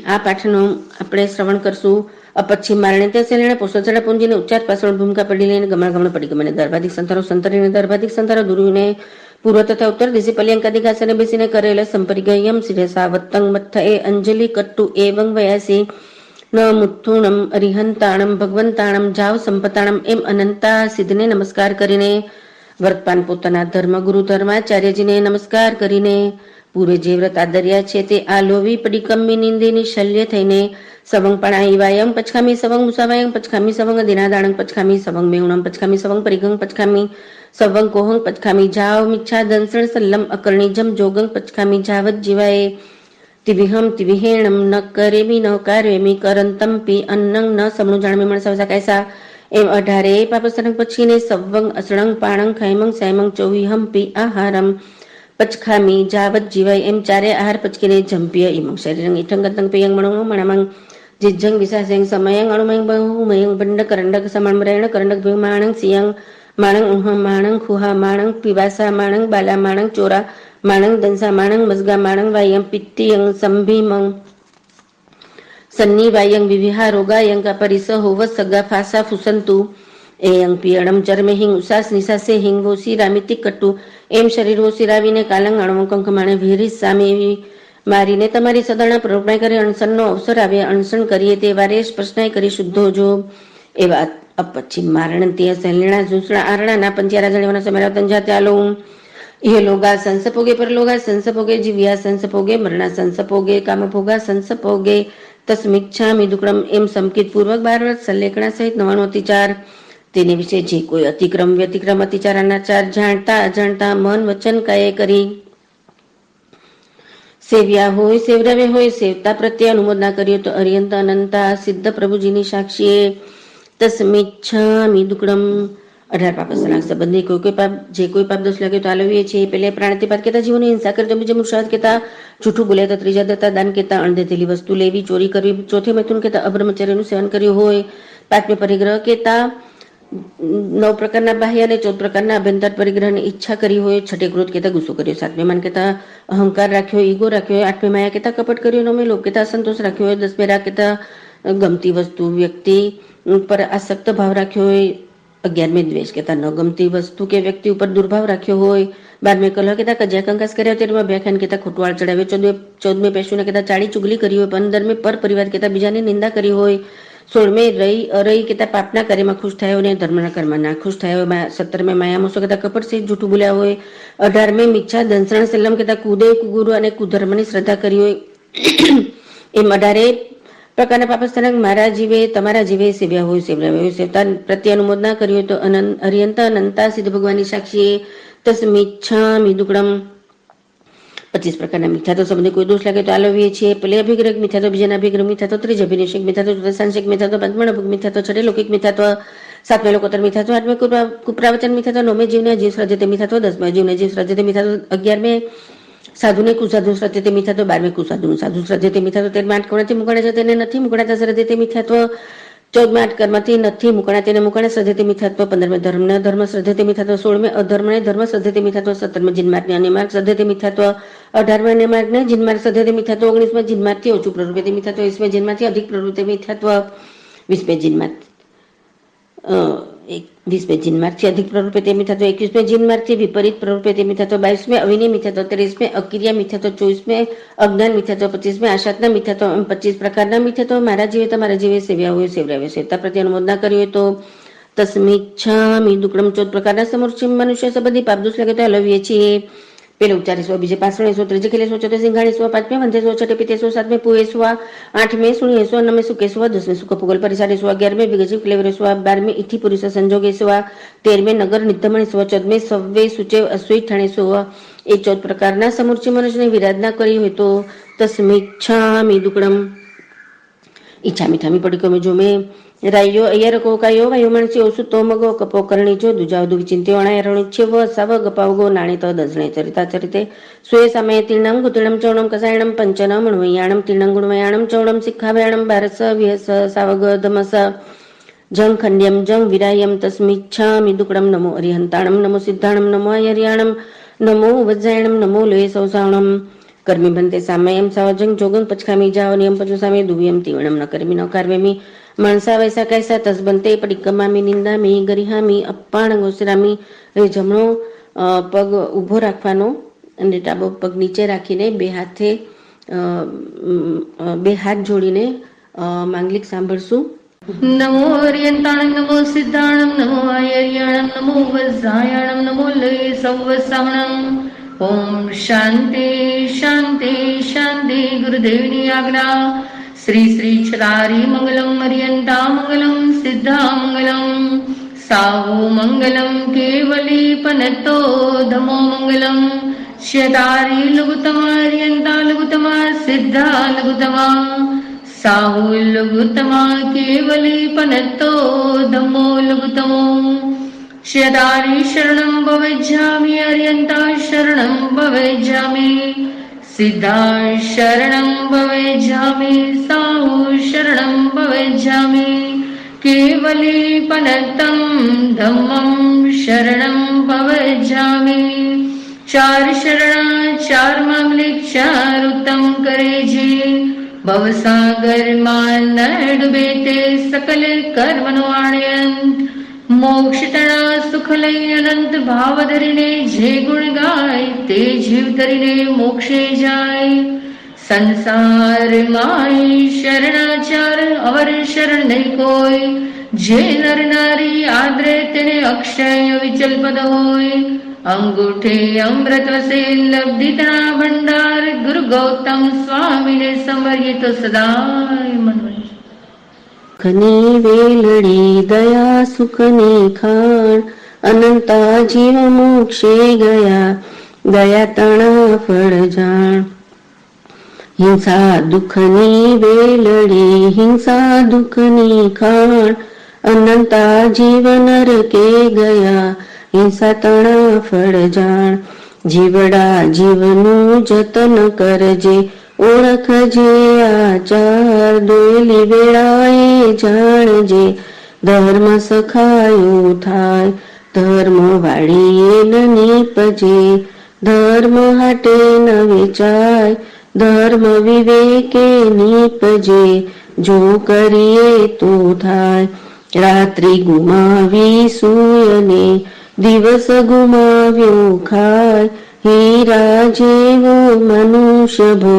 આ પાઠનું આપણે શ્રવણ કરશું. અપશ્ચિમ મારણે તે શેલણે પોષચડા પૂંજીને ઉચ્ચાર પાછળ ભૂમિકા પડી લઈને ગમણ ગમણ પડી ગમે દર્ભાધિક સંતારો સંતરીને દર્ભાધિક સંતારો દુરુને પૂર્વ તથા ઉત્તર દિશે પલ્યંકાદિક આસને બેસીને કરેલ સંપરિગયમ શિરસા વત્તંગ મથ્થ એ અંજલિ કટ્ટુ એવં વયાસી ન મુથુણમ અરિહંતાણમ ભગવંતાણમ જાવ સંપતાણમ એમ અનંતા સિદ્ધને નમસ્કાર કરીને વર્તપાન પોતાના ધર્મગુરુ ધર્માચાર્યજીને નમસ્કાર કરીને પૂર્વે જે વ્રત આદર્યા છે તે આ લોવી પડીકમ્મી નિંદીની શલ્ય થઈને સવંગ પણાઈવાયમ પચખામી સવંગ મુસાવાયમ પચખામી સવંગ દિનાદાણંગ પચખામી સવંગ મેઉણમ પચખામી સવંગ પરિગંગ પચખામી સવંગ કોહંગ પચખામી જાવ મિચ્છા દંસણ સલ્લમ અકર્ણિજમ જોગંગ પચખામી જાવત જીવાય તિવિહમ તિવિહેણમ ન કરેમી ન કાર્યમી કરંતમ પી અન્નંગ ન સમણું જાણમી મણ સવસા કાયસા એમ 18 પાપસરંગ પછીને સવંગ અસળંગ પાણંગ ખૈમંગ સૈમંગ ચોવીહમ પી આહારમ પચખામી જાવત જીવાય એમ 4 આહાર પચકીને જંપ્ય ઇમંગ શરીરંગ ઇઠંગતંગ પિયંગ મણંગ મણમંગ જીજ્જંગ વિસાસેંગ સમયંગ અણુમયંગ બહુમયંગ બંડ કરંડક સમણમરેણ કરંડક ભય માણંગ સિયંગ માણંગ ઉહમ માણંગ ખુહા માણંગ પીવાસા માણંગ બાલા માણંગ ચોરા માણંગ દંસા માણંગ મસગા માણંગ વાયંગ પિત્તિયંગ સંભીમંગ સન્ની વાયંગ વિવિહા રોગાયંગ પરિસ હોવત સગા ફાસા ફુસંતુ એયંગ પિયણમ ચર્મે હિંગ ઉસાસ નિસાસે હિંગ વોસી રામિતિક કટ્ટુ એમ શરીર વોસીરાવીને કાલંગ અણવંકંક માણે વિહરી સામે મારીને તમારી સદાણા પ્રવૃત્તિ કરી અણસનનો અવસર આવે અણસણ કરીએ તે વારે સ્પર્શનાય કરી શુદ્ધો જો એવા અપશ્ચિમ મારણ તે સહેલણા ઝૂસણા આરણાના પંચ્યારા જણવાના સમયરા તંજા ત્યાલો ઇહલોગા સંસપોગે પરલોગા સંસપોગે જીવ્યા સંસપોગે મરણા સંસપોગે કામભોગા સંસપોગે તસ્મિચ્છામિ દુક્કડમ એમ સંકિત પૂર્વક 12 વર્ષ સલ્લેખણા સહિત 99 અતિચાર તેને વિશે જે કોઈ અતિક્રમ વ્યતિક્રમ અતિચાર અનાચાર જાણતા અજાણતા મન વચન કાયે કરી સેવ્યા હોય સેવરાવે હોય સેવતા પ્રત્યે અનુમોદના કર્યો તો અર્યંત અનંતા સિદ્ધ પ્રભુજીની સાક્ષીએ તસ્મિચ્છામિ દુક્કડમ 18 પાપ સંબંધી કોઈ પાપ જે કોઈ પાપ દોષ લાગે તો આલવીએ છીએ પેલે પ્રાણતિપાત કેતા જીવોની હિંસા કરતો બીજે મુર્શાદ કેતા જૂઠું બોલ્યા તો ત્રીજા દત્તા દાન કેતા અણદેતેલી વસ્તુ લેવી ચોરી કરવી ચોથે મૈથુન કેતા અબ્રહ્મચર્યનું સેવન કર્યું હોય પાંચમે પરિગ્રહ કેતા 9 પ્રકારના બાહ્ય અને 14 પ્રકારના અભ્યંતર પરિગ્રહની ઈચ્છા કરી હોય છઠે ક્રોધ કેતા ગુસ્સો કર્યો સાતમે માન કેતા અહંકાર રાખ્યો ઈગો રાખ્યો હોય આઠમે માયા કેતા કપટ કર્યો નવમે લોભ કેતા સંતોષ રાખ્યો હોય દસમે રાગ કેતા ગમતી વસ્તુ વ્યક્તિ પર આસક્ત ભાવ રાખ્યો હોય 11મે દ્વેષ કેતા ન ગમતી વસ્તુ કે વ્યક્તિ ઉપર દુર્ભાવ રાખ્યો હોય 12મે કલહ કેતા કજ્યા કંકાસ કર્યા 13માં વ્યાખ્યાન કેતા ખોટવાળ ચડાવ્યો 14મે પેશુને કેતા ચાડી ચુગલી કરી હોય 15મે પર પરિવાર કેતા બીજાની નિંદા કરી હોય 16મે રહી અરઈ કેતા પાપના કાર્યમાં ખુશ થયો અને ધર્મના કર્મમાં ના ખુશ થયો 17મે માયામોસો કેતા કપટ સહિત જૂઠું બોલ્યા હોય 18મે મિચ્છા દંસણ સલ્લમ કેતા કુદે કુગુરુ અને કુધર્મની શ્રદ્ધા કરી હોય એમ 18 પ્રકારના પાપસ્થાનક મારા જીવે તમારા જીવે સેવ્યા હોય સેવરાવ્યા હોય સેવતા પ્રત્યે અનુમોદના કરી હોય તો અર્યંત અનંતા સિદ્ધ ભગવાનની સાક્ષીએ તસ્મિચ્છામિ દુક્કડમ 25 પ્રકારના મીઠા તો સંબંધી કોઈ દોષ લાગે તો આલવીએ છીએ પેલે અભિગ્રહ મીઠા તો બીજાના અભિગ્રહ મીઠા તો ત્રીજ અભિનિષેક મીઠા તો ચતુર્થાંશિક મીઠા તો પંચમણ અભુગ મીઠા તો છઠે લૌકિક મીઠા તો સાતમે લોકોત્તર મીઠા તો આઠમે કુપ્રાવચન મીઠા તો નવમે જીવને જીવ શ્રદ્ધતે મીઠા તો દસમે જીવને જીવ શ્રદ્ધતે મીઠા તો 11મે સાધુને કુસાધુ શ્રદ્ધતે મીઠા તો 12મે કુસાધુનું સાધુ શ્રદ્ધતે મીઠા તો 13મે આઠ કર્મથી મુકાણે છે તેને નથી મુકણાતા શ્રદ્ધતે મીઠા તો 14મે આઠ કર્મથી નથી મુકણા તેને મુકાણે શ્રદ્ધતે મીઠા તો 15મે ધર્મ શ્રદ્ધતે મીઠા તો 16મે અધર્મને ધર્મ શ્રદ્ધતે મીઠા તો 17મે જીનમાર્ગને અન્યમાર્ગ શ્રદ્ધતે મીઠા તો 18મે અન્યમાર્ગને જીનમાર્ગ શ્રદ્ધતે મીઠા તો 19મે જીનમાર્ગથી ઓછું પ્રવૃત્તિ મીઠા તો 20મે જીનમાર્ગથી અધિક પ્રવૃત્તિ મીઠા તો 20મે જીનમાર્ગ 20મે જીનમાર્ગથી અધિક પ્રવૃત્તિ મીઠા તો 21મે જીનમાર્ગથી વિપરીત પ્રવૃત્તિ મીઠા તો 22મે અવિની મીઠા તો 23મે અકિર્યા મીઠા તો 24મે અજ્ઞાન મીઠા તો 25મે આશાતના મીઠા તો 25 પ્રકારના મીઠા તો મારા જીવે તમારા જીવે સેવ્યા હોય સેવરાવ્યા સેવતા પ્રત્યે અનુમોદના કરી હોય તો તસ્મિચ્છામિ દુક્કડમ 14 પ્રકારના સમૂર્છિમ મનુષ્ય સંબંધી પાપ દોષ લાગે તો હલવીએ છીએ પેલે ઉચ્ચારીસો બીજે પાસણેસો ત્રીજે ખેલેસો ચોથે સિંઘાણીસો પાંચમે વંધેસો છઠે પિતેસો સાતમે પુએસો આઠમે સુણીસો નવમે સુકેસો દસમે સુકપુગલ પરિસારેસો 11મે વિગજીવ ક્લેવરેસો 12મે ઇઠી પુરુષ સંજોગેસો 13મે નગર નિધમણીસો 14મે સવ્વે સુચેવ અશ્વિ ઠાણેસો એ 14 પ્રકારના સમૂર્છિમ મનુષ્યની વિરાધના કરી હોય તો તસ્મિચ્છામિ દુક્કડમ ઈચ્છા મીઠામી પડી જો મેં રાયો અયરકો કાયો વાયુમણસી ઓસુતો મગો કપો કરણીજો દુજાવદુ વિચિંત્યો અણાયરણુચ્છેવ સવ ગપાવગો નાણીત દજણે ચરિતા ચરિતે સ્વે સમય તીર્ણમ ગુતિણમ ચૌણમ કસાયણમ પંચનમ મણવૈયાણમ તીર્ણમ ગુણવયાણમ ચૌણમ શિખાવયાણમ ભારસ વિહસ સાવગ ધમસ જં ખંડ્યમ જં વિરાયમ તસ્મિચ્છામિ દુક્કડમ નમો અરિહંતાણમ નમો સિદ્ધાણમ નમો અયર્યાણમ नमो वज्रायणम नमो लोये सौसावणम कर्मी बनते सामयम सावजंग जोगंग पचखामी जाओ नियम पचो सामे दुवियम तीवणम न कर्मी न कार्वेमी मणसा वैसा कैसा तस बनते पडिक्कमामी નિંદામી ગરિહામી અપ્પાણ ગોસરામી. એ જમણો પગ ઊભો રાખવાનો અને ડાબો પગ નીચે રાખીને બે હાથ જોડીને માંગલિક સાંભળશું. નમો અર્યંતાણમ નમો સિદ્ધાણમ નમો આયર્યાણમ નમો વજ્રાયણમ નમો લય સૌવસાવણમ. ઓમ શાંતિ શાંતિ શાંતિ. ગુરુદેવની આજ્ઞા. શ્રી શ્રી છરારી મંગલમ અર્યંતા મંગલમ સિદ્ધા મંગલમ સાવો મંગલમ કેવલી પનતો ધમો મંગલમ. શતારી લઘુતમા અર્યંતા લઘુતમા સિદ્ધા લઘુતમા સાહુ લઘુતમા કેવલી પનતો ધમો લઘુતમો. શતારી શરણમ ભવેજ્જામિ અર્યંતા શરણમ ભવેજ્જામિ સિદ્ધા શરણમ ભવેજ્જામિ સાહુ શરણમ ભવેજ્જામિ કેવલી પનતમ ધમ્મમ શરણમ ભવેજ્જામિ. ચાર શરણા ચાર માંગલિક ચાર ઉત્તમ કરે છે. ભવસાગરમાં ન ડૂબે તે સકલ કર્મનો આણ્યંત. મોક્ષ તણા સુખ લઈ અનંત ભાવ ધરીને જે ગુણ ગાય તે જીવ ધરીને મોક્ષે જાય. સંસારમાં શરણાચાર અવર શરણ નહીં કોઈ. જે નર નારી આદરે તેને અક્ષય વિચલ પદ હોય. અંગૂઠે અમૃત વસે લબ્ધિ તણા ભંડાર. ગુરુ ગૌતમ સ્વામીને સમરીએ તો સદાય મન. ખની વેલડી દયા સુખની ખાણ અનંતા જીવ મોક્ષે ગયા દયા તણા ફળ જાણ. હિંસા દુઃખની વેલડી હિંસા દુઃખની ખાણ અનંતા જીવ નરકે ગયા હિંસા તણા ફળ જાણ. જીવડા જીવનું જતન કરજે ઓળખજે આચાર દોયલી વેળાએ જાણજે ધર્મ સખાયો થાય ધર્મ વાળીએ ન નીપજે ધર્મ હાટે ન વેચાય ધર્મ વિવેકે નીપજે જો કરીએ તો થાય. રાત્રિ ગુમાવી સૂયને દિવસ ગુમાવ્યો ખાય હીરા જેવો મનુષ્ય ભો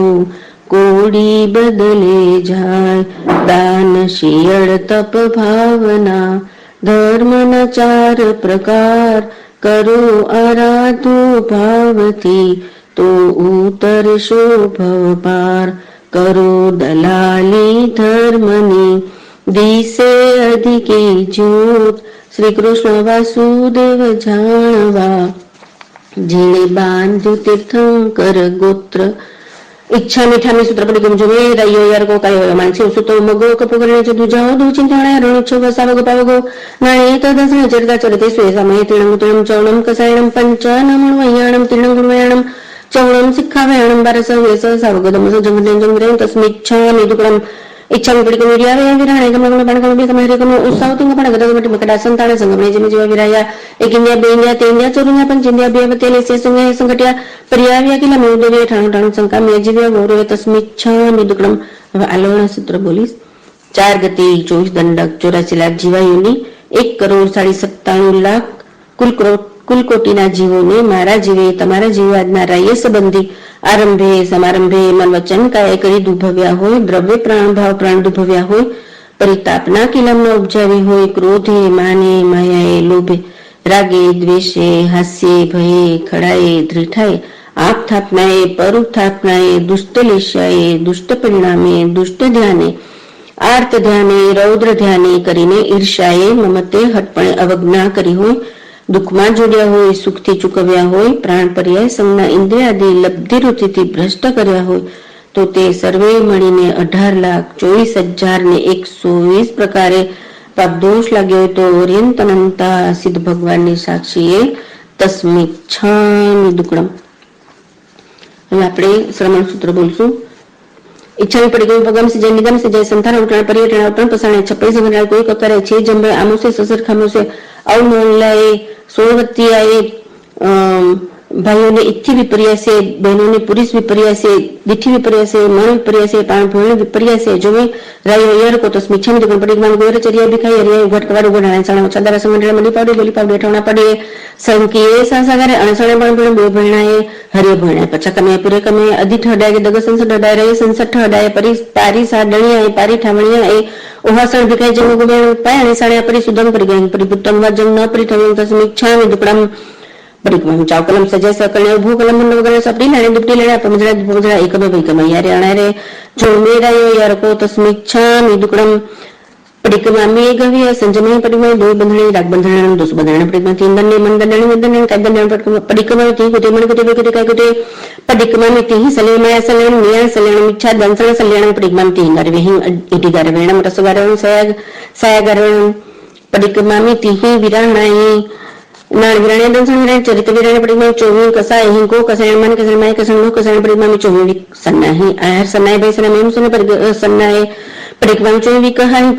કોડી બદલે જાય. દાન શિયળ તપ ભાવના ધર્મના ચાર પ્રકાર કરો આરાધો ભાવથી તો ઉતરશો ભવ પાર. કરો દલાલી ધર્મની દિશે અધિકે જ્યોત. શ્રી કૃષ્ણ વાસુદેવ જાણવા જેણે બાંધ્યું તીર્થંકર ગોત્ર. ઈચ્છા મીઠામી સૂત્ર પડી ગમ જો રૈયો યારકો કાયો માનસી સુતો મગો કપોગરણે છે દુજાઓ દુચિંતાણે રણોચ્છ વસાવગો પાવગો નાણે તદસને ચરતા ચરતે સ્વે સમયે તિણંગુતરમ ચૌણમ કસાયણમ પંચાનમણ વૈયાણમ તિણંગુણવયાણમ ચૌણમ શિક્ષાવયાણમ બારસ વેસ સાવગદમ જંગરેન જંગરેન તસ્મિચ્છામિ દુકડમ ઈચ્છામી પડી ગમ વિર્યાવે વિરાણે ગમગમ પાણગમ બે સમય ગમ ઉત્સાવતિંગ પાણ ગદગમટી મકડા સંતાણે સંગમણે જેમે જેવા વિરાયા એકિન્યા બેન્યા તેન્યા ચોરુન્યા પંચિન્યા બે વતેલે સે સંગે સંગટ્યા પર્યાવ્યા કિલા મેદવે ઠાણું ઠાણું શંકા મે જીવ્યા ગૌરવે તસ્મિચ્છામિ દુકડમ. હવે આલોના સૂત્ર બોલીશ. 4 ગતિ 24 દંડક 84 લાખ જીવાયુની 1,97,97,00,000 કુલકોટીના જીવોને મારા જીવે તમારા જીવ આજના રાય સંબંધી આરંભે સમારંભે મન વચન કાય કરી દુભવ્યા હોય દ્રવ્ય પ્રાણ ભાવ પ્રાણ દુભવ્યા હોય પરિતાપના કિલમનો ઉપજાવી હોય ક્રોધે માને માયાએ લોભે રાગે દ્વેષે હાસ્યે ભયે ખડાએ ધ્રીઠાએ આપ થાપનાએ પરુપ થાપનાએ દુષ્ટ લેશાએ દુષ્ટ પરિણામે દુષ્ટ ધ્યાને આર્ત ધ્યાને રૌદ્ર ધ્યાને કરીને ઈર્ષાએ મમતે હટપણે અવજ્ઞા કરી હોય દુઃખમાં જોડ્યા હોય સુખથી ચૂકવ્યા હોય પ્રાણ પર્યાય સંજ્ઞા ઇન્દ્રિયાદિ લબ્ધિ રૂચિથી ભ્રષ્ટ કર્યા હોય તો તે સર્વે મળીને 18,24,120 પ્રકારે પાપદોષ લાગ્યો હોય તો ઓરિયન્ટ અનંતા સિદ્ધ ભગવાનની સાક્ષીએ તસ્મિચ્છામિ દુક્કડમ. હવે આપણે શ્રવણ સૂત્ર બોલશું. ઈચ્છાની પડી ગયું ભગમ સિજય નિગમ સિજય સંથાન ઉઠાણ પર્યટન ઉઠાણ પસાણે છપ્પઈ સંગઠન કોઈ કકારે છે જંબે આમોસે સસર ખામોસે આવ મોલ્લાએ સોળવત્તિયાએ ભાઈઓને ઇથ્થી વિપર્યાસે, બહેનોને પુરુષ વિપર્યાસે, દિઠી વિપર્યાસે, મણ વિપર્યાસે, પાણ વિપર્યાસે, જોમે રાયો યરકો તો સ્મિચ્છામી તો પડિકમાન ગોરચર્યા ભિખાઈ હરિયા ઉઘટ ઉઘડાણા સાણા ચંદારા સંગઠન મળી પાડે ઠાવણા પડે સંકીએ સાસાગારે અણસણે પણ બે ભણાએ હરિય ભણાય પછા કમે પૂરે કમે અધિઠ હડાય કે દગ સંસદ હડાય રે સંસઠ હડાય પરી પારી સા ડણિયા પારી ઠાવણિયા એ ઓહાસણ ભિખાઈ જંગ ગોબેણ પાય અને સાણે પરી સુદમ કરી ગયા પરી પુત્તમ વાજંગ ન પરી ઠાવણ તસ્મિચ્છામી દુકડમ પડિકમાં ચાવ કલમ સજાય સકળે ઉભું કલમ મંડ વગેરે સપડી લાણે દુપટી લેણા પમજડા પમજડા એકમે ભઈકમ યારે અણારે જો મેરાયો યારકો તસ્મિચ્છામી દુકડમ પડિકમાં મે ગવ્ય સંજમે પડિકમાં દો બંધણી રાગ બંધણ દોસ બંધણ પડિકમાં તીન દંડે મન દંડણી બંધણ કાય બંધણ પડિકમાં તી કુતે મન કુતે કુતે કાય કુતે પડિકમાં તી સલેમાય સલેણ નિયા સલેણ મિચ્છા દંસણ સલેણ પડિકમાં તી નર વેહિ ઇટી ગર વેણમ રસગારણ સાયગરણ પડિકમાં તી વિરાણાય નાળ વિરાણે દંસણ વિરાણે ચરિત્ર વિરાણે પડિકમાં ચોવી કસાય હિંકો કસાય મન કસાય માય કસાય નો કસાય પડિકમાં ચોવી સન્નાહી આયર સન્નાય ભાઈ સન્નાય મેમ સન્નાય પડિક સન્નાય પડિકમાં ચોવી કહાય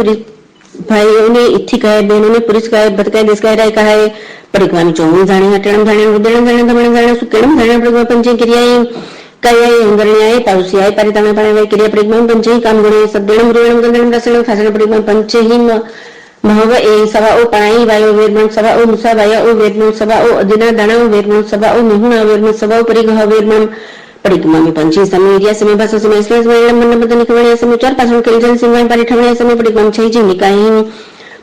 ભાઈઓને ઇથ્થી કહે, બહેનોને પુરુષ કહે, ભટકાય દેશ કહે રાય કહે પડિકમાં ચોવી જાણે હટણમ જાણે ઉદળમ જાણે દમણ જાણે સુકેણમ જાણે પડિકમાં પંચે ક્રિયાએ કયાએ અંગરણ્યાએ પાઉસિયાએ પરિતામે પણ ક્રિયા પડિકમાં પંચે કામ ગુણે સદ્દણમ રૂણમ ગંદણમ રસણમ ખાસણ પડિકમાં પંચે હિમ મહવ એ સવાઓ પાણી વાયો વેરમણ સવાઓ મુસા વાયા ઓ વેરમણ સવાઓ અદિના દાણા વેરમણ સવાઓ મિહુણા વેરમણ સવાઓ પરિગહ વેરમણ પડિકમાં પંચી સમય એરિયા સમય ભાષા સમય સ્લેસ વેરમણ મન બદન નિકવણ્યા સમય ચાર પાછળ કેલજન સિંવાય પારી ઠવણ્યા સમય પડિકમાં છે જી નિકાઈ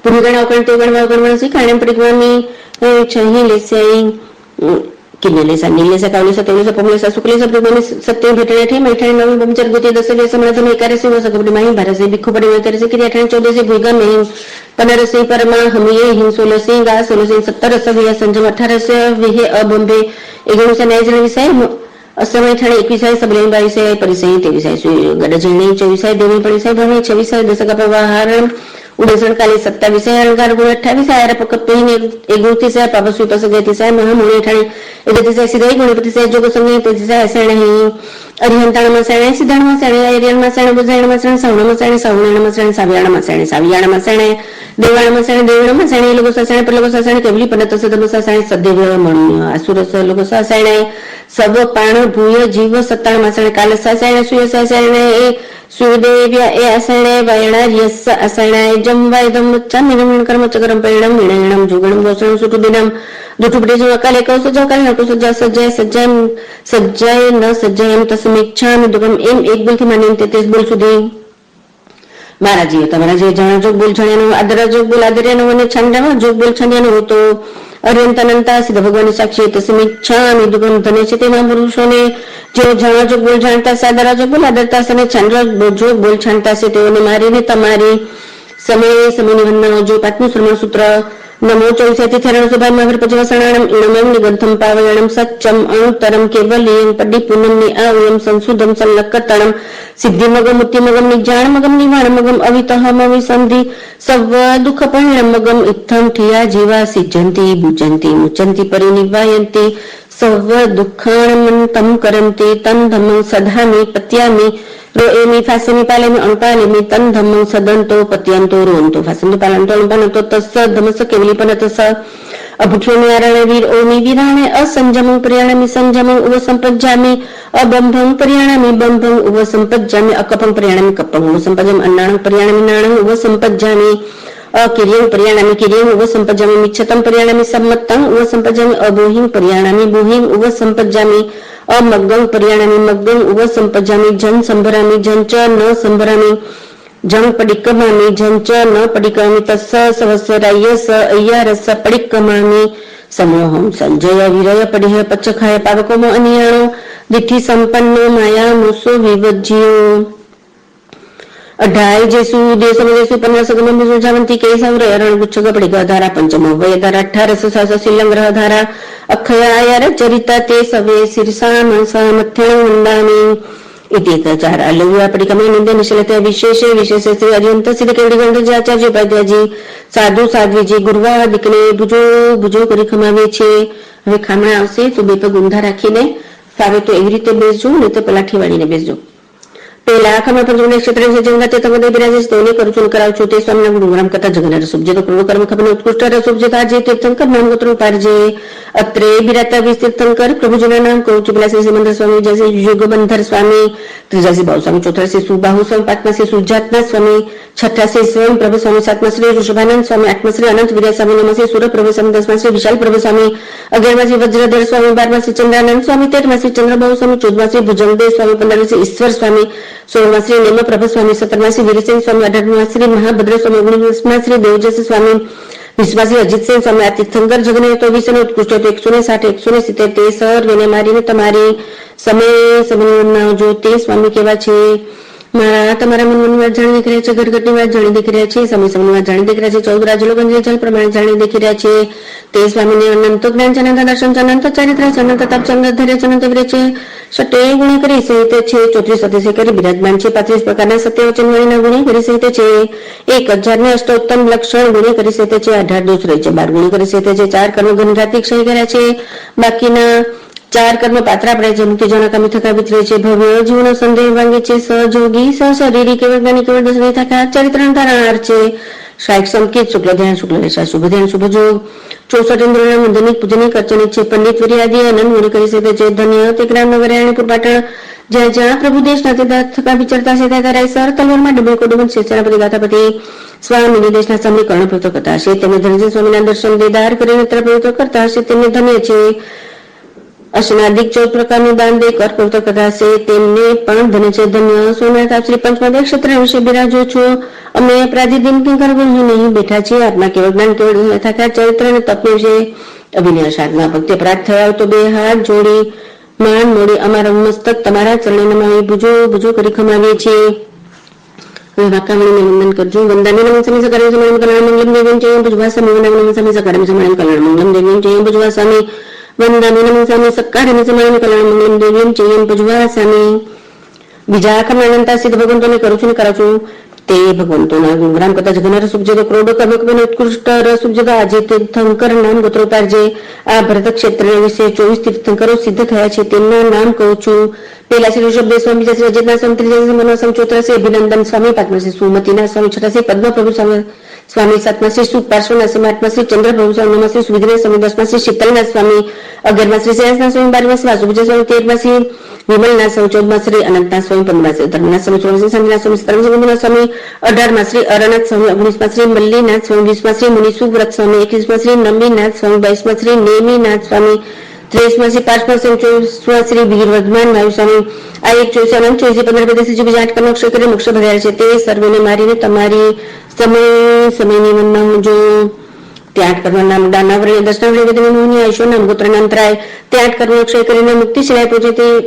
પુનગણ અવકણ તે ગણ વાગણ શીખાણે પડિકમાં છહી લેસાઈ કિલ્લેલેસા નીલેસા કાવલેસા તેલેસા પમલેસા સુકલેસા પડિકમાં સત્ય ભેટણે ઠે મૈઠાણે નવી બમચર ગોતે દસલે સમરધમ એકારેસી વસ કપડી માહી ભારસે ભિખુ પડી એકારેસી ક્રિયા ઠણે 14 ભેગા નહીં પનરસી પरमा હમીએ હિં 16 ગા 16 17 વિયા સંજમ 18 વિહે અબંબે એગણું નાયજન વિષય અસમય ઠણે 21 સબલેન 22 પરિસય 23 ગડજણી 24 દેવી પરિસય ભમે 26 દશક પ્રવાહાર ઉડેસણ કાલી 27 અલંકાર ગુણ 28 આયર પકપેહીને 29 પાવસુ પસગેતિસાય મહામુણે ઠણે 31 સિદ્ધઈ ગુણપતિસાય જોગ સંગે 33 અસણહી અરિહંતાણમાં સણે સિદ્ધાણમાં સણે એરિયલમાં સણે બુઝાણમાં સણે સવણમાં સણે સવણમાં સણે સાવિયાણમાં સણે સાવિયાણમાં સણે દેવાણમાં સણે દેવણમાં સણે લોકો સણે પ્રલોક સણે કેવલી પનત સદમ સણે સદેવ મણ્ય અસુરસ લોકો સણે સબ પાણ ભૂય જીવ સત્તાણમાં સણે કાલ સણે સુય સણે સુદેવ્ય એ અસણે વયણાર્યસ અસણાય જમ વાયદમ ચમિનમ કર્મ ચકરમ પરિણમ વિણયણમ જુગણમ દોષણ સુટુ દિનમ દુટુપડે જો અકાલે કૌ સજા કાલે નકો સજા સજાય સજાય ન સજાય એમ તસ્મિચ્છામી દુકમ એમ એક બોલથી માંડીને 33 બોલ સુધી મારા જીવ તમારા જે જાણ જોગ બોલ જાણ્યાનો આદર જોગ બોલ આદર્યાનો અને છંદામાં જોગ બોલ છંદ્યાનો હતો અર્યંત અનંતા સિદ્ધ ભગવાનની સાક્ષી તસ્મિચ્છામી દુકમ ધને છે તેના પુરુષોને જેઓ જાણ જોગ બોલ જાણતા છે આદર જોગ બોલ આદરતા છે અને છંદ જોગ બોલ છાણતા છે તેઓને મારીને તમારી સમયની વંદનાઓ જો પાંચમું શ્રવણ સૂત્ર નમો 24 થરણ સુભાન મહાવીર પચવસણાણમ ઇણમં નિગંથમ પાવયણમ સચ્ચમ અણુતરમ કેવલિયં પડી પૂનમની આવયમ સંસુદમ સંલક્કતણમ સિદ્ધિમગમ મુક્તિમગમ નિજાણમગમ નિવાણમગમ અવિતહમ અવિસંધિ સવ દુઃખ પરિણમગમ ઇત્થમ ઠિયા જીવા સિજ્જંતિ ભુજંતિ મુચંતિ પરિનિવાયંતિ સવ દુઃખાણમંતમ કરંતિ તન ધમ્મં સધામિ પત્યામિ રોએમી ફાસેમી પાલેમી અણપાલેમી તન ધમ્મં સદંતો પત્યંતો રોંતો ફાસંતો પાલંતો અણપાલંતો તસ્સ ધમસ કેવલી પનતસ અભુઠ્યોની આરણે વીર ઓમી વિરાણે અસંજમં પ્રિયાણામી સંજમં ઉવ સંપજ્જામી અબંભં પ્રિયાણામી બંભં ઉવ સંપજ્જામી અકપં પ્રિયાણામી કપં ઉવ સંપજ્જામી અન્નાણં પ્રિયાણામી નાણં ઉવ સંપજ્જામી અકિર્યં પ્રિયાણામી કિર્યં ઉવ સંપજ્જામી મિચ્છતં પ્રિયાણામી સમ્મત્તં ઉવ સંપજ્જામી અબોહિં પ્રિયાણામી બોહિં ઉવ સંપજ્જામી અમગ્ગં પ્રિયાણામી મગ્ગં ઉવ સંપજ્જામી જન સંભરામી જન ચ ન સંભરામી જંગ પડિક્કમામી જન ચ ન પડિક્કમામી તસ્સ સવસ્વરાય સ અય્યારસ પડિક્કમામી સમોહમ સંજય વિરય પડિહ પચ્ચખાય પાવકોમો અનિયાણો દિઠ્ઠી સંપન્નો માયા મુસો વિવજ્યો અઢાઈ જેસુ દેશમ જેસુ પન્નાસ ગમન સુજાવંતી કેસવરે અરણ ગુચ્છ ગપડી ધારા પંચમો વય ધારા 18 સાસ શિલંગ્રહ ધારા અખયા આયર ચરિતા તે સવે શિરસાન સમથ્યણ વંદામી ઇતિ ચાર અલવ્યા પડિકમે નિંદે નિશલતે વિશેષે વિશેષે અર્યંત સિદ્ધ કેવડી ગંધ આચાર્ય પાદ્યાજી સાધુ સાધ્વીજી ગુરવા દીકને ભુજો કરી ખમાવે છે હવે ખામણા આવશે તો બે પગ ઊંધા રાખીને ફાવે તો એવી રીતે બેસજો ને તો પલાઠી વાળીને બેસજો પેલા ખબર પંચમના ક્ષેત્ર છે જેમના તે તમે બિરાજે છે તેઓને કરું છું કરાવું છું તે સ્વામીના ગુણગ્રામ કરતા જગન્નાથ રસુપ જે કૃણ કર્મ ખબર ઉત્કૃષ્ટ રસુપ જે આજે તીર્થંકર નામ ગોત્ર ઉપારજે અત્રે બિરાતા વીસ તીર્થંકર પ્રભુજીના નામ કહું છું પેલા શ્રી સિમંદર સ્વામી જય યુગબંધર સ્વામી ત્રીજા શ્રી ભાવ સ્વામી ચોથા શ્રી સુબાહુ સ્વામી પાંચમા શ્રી સુજાતનાથ સ્વામી છઠ્ઠા શ્રી સ્વયં પ્રભુ સ્વામી સાતમા શ્રી ઋષભાનંદ સ્વામી આઠમા શ્રી અનંત વિરાજ સ્વામી નમઃ શ્રી સુર પ્રભુ સ્વામી દસમા શ્રી વિશાલ પ્રભુ સ્વામી અગિયારમા શ્રી વજ્રધર સ્વામી બારમા શ્રી ચંદ્રાનંદ સ્વામી તેરમા શ્રી ચંદ્રબાહુ સ્વામી ચૌદમા શ્રી ભુજંગદેવ સ્વામી પંદરમા શ્રી ઈશ્વર સ્વામી સોળમા શ્રી નેમ પ્રભુ સ્વામી સત્તરમા શ્રી વીરસિંહ સ્વામી અઢારમા શ્રી મહાભદ્ર સ્વામી ઓગણીસમા શ્રી દેવજસ સ્વામી વીસમા શ્રી અજીતસિંહ સ્વામી આ તીર્થંકર જગને તો 20 ઉત્કૃષ્ટ 160 170 તે સર્વેને મારીને તમારી સમય જો તે સ્વામી કેવા છે મારા તમારા મનની વાત જાણી દેખી રહ્યા છે ઘરઘટની વાત જાણી દેખી રહ્યા છે સમય સમયની વાત જાણી દેખી રહ્યા છે 14 રાજલોકંજય જલ પ્રમાણે જાણી દેખી રહ્યા છે તે સ્વામીને અનંત જ્ઞાન છે અનંત દર્શન છે અનંત ચારિત્ર છે અનંત તપ છે અનંત ધૈર્ય છે અનંત વિરય છે ષટે ગુણ કરી સહિત છે 34 સત્ય કરી બિરાજમાન છે 35 પ્રકારના સત્ય વચન વાણીના ગુણે કરી સહિત છે 1008 લક્ષણ ગુણે કરી સહિત છે 18 દોષ રહી છે 12 ગુણે કરી સહિત છે 4 કર્મ ઘન રાત્રિ ક્ષય કર્યા છે બાકીના 4 કર્મ પાત્ર આપણે જે મુક્તિ જનકામી થતા વિતરે છે ભવ્ય જીવનો સંદેહ વાંગે છે સહયોગી સશરીરી કેવળ જ્ઞાની કેવળ દર્શન થતા ચરિત્ર ધારણાર છે શાયક સંકેત શુક્લ ધ્યાન શુક્લ રેશા શુભ ધ્યાન શુભ જોગ 64 ઇન્દ્રિયોના મંદનિક પૂજનિક અર્ચનિક છે પંડિત વિરિયાદી આનંદ ગુણ કરી શકે છે ધન્ય તે ગ્રામ નગર રાણીપુર પાટણ જ્યાં જ્યાં પ્રભુ દેશના તે થકા વિચરતા છે ત્યાં રાય સર તલવારમાં ડબલ કોડુમન શેષાપતિ ગાથાપતિ સ્વામી દેશના સમીકરણ પવિત્ર કરતા હશે તેમને ધનજી સ્વામીના દર્શન દેદાર કરીને પવિત્ર કરતા હશે તેમને ધન્ય છે અશનાદિક 14 પ્રકારનું દાન દે કર પવિત્ર કરતા હશે તેમને પણ ધન્ય છે ધન્ય સોમનાથ આપ શ્રી પંચમહાદેવ ક્ષેત્ર વિશે બિરાજો છો અમે અપરાધી દિન કે નહીં બેઠા છીએ આપના કેવળ જ્ઞાન કેવળ થતા ચરિત્ર અને તપને વિશે અભિનય સાધના ભક્તિ અપરાધ થયા તો બે હાથ જોડી માન મોડી અમારા મસ્તક તમારા ચરણે નમાવી ભુજો કરી ખમાવીએ છીએ વાકામણીને વંદન કરજો વંદામી નમઃ સમી સકારે સમયમ કલ્યાણ મંગલમ દેવીમ જય ભુજવા સમી વંદામી નમઃ સમી સકારે સમયમ કલ્યાણ મંગલમ દેવીમ જય ભુજવા સમી વંદામી નમઃ સમી સકારે સમયમ કલ્યાણ મંગલમ દેવીમ જય ભુજવા સમી બીજા આખમના સિદ્ધ ભગવંતોને કરું છું ને કરું છું તે ભગવંતોના ગુણગ્રામ કરતા જગન્નાથ રસુપ જે કરોડો કર્મ ઉત્કૃષ્ટ રસુપ જે આજે તીર્થંકર નામ ગોત્રોતાર જે આ ભરત ક્ષેત્ર વિશે 24 તીર્થંકરો સિદ્ધ થયા છે તેમના નામ કહું છું પેલા શ્રી ઋષભદેવ સ્વામી બીજા શ્રી અજિતનાથ સ્વામી ત્રીજા શ્રી મનોહર સ્વામી ચોથા શ્રી અભિનંદન સ્વામી પાંચમા શ્રી સુમતીનાથ સ્વામી છઠ્ઠા શ્રી પદ્મપ્રભુ સ્વામી સાતમા શ્રી સુપાર્શ્વનાથ સ્વામી આઠમા શ્રી ચંદ્રપ્રભુ સ્વામી નવમા શ્રી સુવિઘ્નેશ સ્વામી દસમા શ્રી શીતલનાથ સ્વામી અગિયારમા શ્રી શ્રેયસનાથ સ્વામી બારમા શ્રી વાસુભુજ સ્વામી તેરમા શ્રી વિમલનાથ સ્વામી ચૌદમા શ્રી અનંતનાથ સ્વામી પંદરમા શ્રી ધર્મનાથ સ્વામી સોળમા શ્રી શાંતિનાથ સ્વામી સત્તરમા શ્રી મંદુનાથ સ્વામી અઢારમા શ્રી અરનાથ સ્વામી ઓગણીસમા શ્રી મલ્લીનાથ સ્વામી વીસમા શ્રી મુનિસુવ્રત સ્વામી એકવીસમા શ્રી નમીનાથ સ્વામી બાવીસમા શ્રી નેમીનાથ સ્વામી 23મા શ્રી પાંચમા શ્રી 24મા શ્રી વીરવર્ધમાન વાયુ સ્વામી આ 1 24 24 15 પ્રદેશ બીજા 8 કર્મ અક્ષય કરી મોક્ષ ભર્યા છે તે સર્વેને મારીને તમારી સમયની વંદના હું જો તે 8 કર્મ નામ દાનાવરી દર્શનાવરી વેદની મુનિ આયુષ્ય નામ ગોત્રના અંતરાય તે 8 કર્મ અક્ષય કરીને મુક્તિશિલાએ